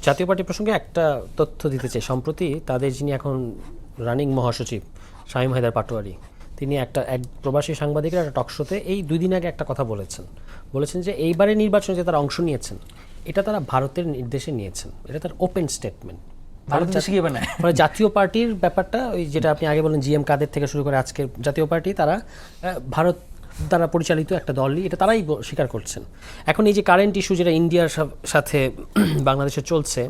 জাতীয় পার্টি প্রসঙ্গে একটা তথ্য দিতে চাই। সম্প্রতি তাদের যিনি এখন রানিং মহাসচিব শামীম হায়দার পাটোয়ারি, তিনি এক প্রবাসী সাংবাদিকের একটা টকশোতে এই 2 দিন আগে একটা কথা বলেছেন যে এইবারে নির্বাচনে যে তারা অংশ নিয়েছেন, এটা তারা ভারতের নির্দেশে নিয়েছেন, এটা তার ওপেন স্টেটমেন্ট। মানে জাতীয় পার্টির ব্যাপারটা, ওই যেটা আপনি আগে বলেন, জিএম কাদের থেকে শুরু করে আজকের জাতীয় পার্টি, তারা ভারত দ্বারা পরিচালিত একটা দলই, এটা তারাই স্বীকার করছেন। এখন এই যে কারেন্ট ইস্যু যেটা ইন্ডিয়ার সাথে বাংলাদেশে চলছে,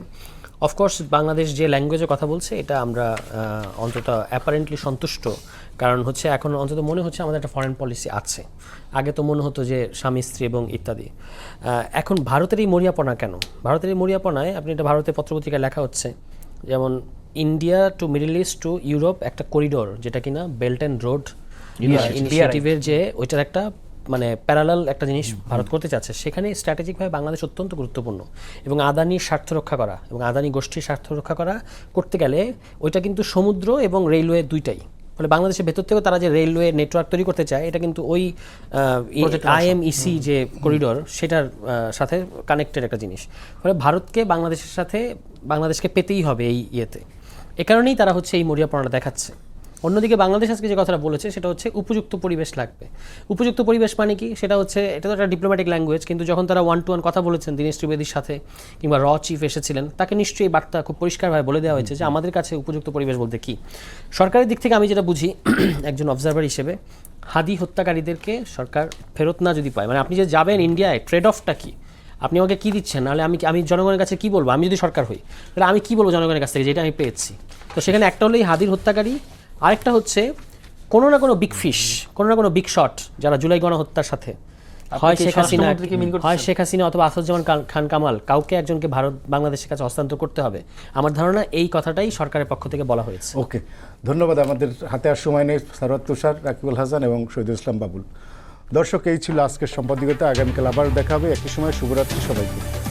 অফকোর্স বাংলাদেশ যে ল্যাঙ্গুয়েজে কথা বলছে, এটা আমরা অন্তত অ্যাপারেন্টলি সন্তুষ্ট, কারণ হচ্ছে এখন অন্তত মনে হচ্ছে আমাদের একটা ফরেন পলিসি আছে। আগে তো মনে হতো যে স্বামী স্ত্রী এবং ইত্যাদি। এখন ভারতের এই মরিয়াপনা কেন? ভারতের এই মরিয়াপনায়, আপনি এটা ভারতের পত্রপত্রিকায় লেখা হচ্ছে, যেমন India to Middle East to Europe একটা করিডোর, যেটা কিনা বেল্ট অ্যান্ড রোড ইনিশিয়েটিভের যে ওইটার একটা মানে প্যারালাল একটা জিনিস ভারত করতে চাচ্ছে, সেখানে স্ট্র্যাটেজিকভাবে বাংলাদেশ অত্যন্ত গুরুত্বপূর্ণ। এবং আদানির স্বার্থ রক্ষা করা এবং আদানি গোষ্ঠীর স্বার্থ রক্ষা করা করতে গেলে ওইটা কিন্তু সমুদ্র এবং রেলওয়ে দুইটাই, ফলে বাংলাদেশের ভেতর থেকেও তারা যে রেলওয়ে নেটওয়ার্ক তৈরি করতে চায়, এটা কিন্তু ওই IMEC যে করিডোর, সেটার সাথে কানেক্টেড একটা জিনিস। ফলে ভারতকে বাংলাদেশকে পেতেই হবে এই ইয়েতে। এ কারণেই তারা হচ্ছে এই মরিয়াপনাটা দেখাচ্ছে। অন্যদিকে বাংলাদেশ আজকে যে কথাটা বলেছে, সেটা হচ্ছে উপযুক্ত পরিবেশ লাগবে। উপযুক্ত পরিবেশ মানে কি? সেটা হচ্ছে, এটা তো একটা ডিপ্লোম্যাটিক ল্যাঙ্গুয়েজ, কিন্তু যখন তারা 1-to-1 কথা বলেছেন দীনেশ ত্রিবেদীর সাথে, কিংবা চিফ এসেছিলেন, তাকে নিশ্চয়ই বার্তা খুব পরিষ্কারভাবে বলে দেওয়া হয়েছে যে আমাদের কাছে উপযুক্ত পরিবেশ বলতে কি। সরকারের দিক থেকে আমি যেটা বুঝি, একজন অবজারভার হিসেবে, হাদি হত্যাকারীদেরকে সরকার ফেরত না যদি পায়, মানে আপনি যে যাবেন ইন্ডিয়ায়, ট্রেড অফটা কি? আপনি আমাকে কী দিচ্ছেন? নাহলে আমি জনগণের কাছে কী বলবো? আমি যদি সরকার হই, তাহলে আমি কী বলবো জনগণের কাছ থেকে, যেটা আমি পেয়েছি? তো সেখানে একটা হলো এই হাদির হত্যাকারী, আরেকটা হচ্ছে কোনো না কোনো বিগ ফিশ, কোনো না কোনো বিগ শট, যারা জুলাই গণহত্যার সাথে হয় কি শেখ হাসিনা, স্বরাষ্ট্রমন্ত্রীকে mean করতেছেন? হয় শেখ হাসিনা অথবা আসাদুজ্জামান খান কামাল, কাউকে একজনকে বাংলাদেশের কাছে হস্তান্তর করতে হবে। আমার ধারণা এই কথাটাই সরকারের পক্ষ থেকে বলা হয়েছে। ওকে, ধন্যবাদ। আমাদের হাতে আর সময় নেই। সারওয়ার তুষার, রাকিবুল হাসান এবং শহীদুল ইসলাম বাবুল। দর্শক, এই ছিল আজকের সম্পাদকীয়তা। আগামীকাল আবার দেখা হবে একই সময়। শুভরাত্রি সবাইকে।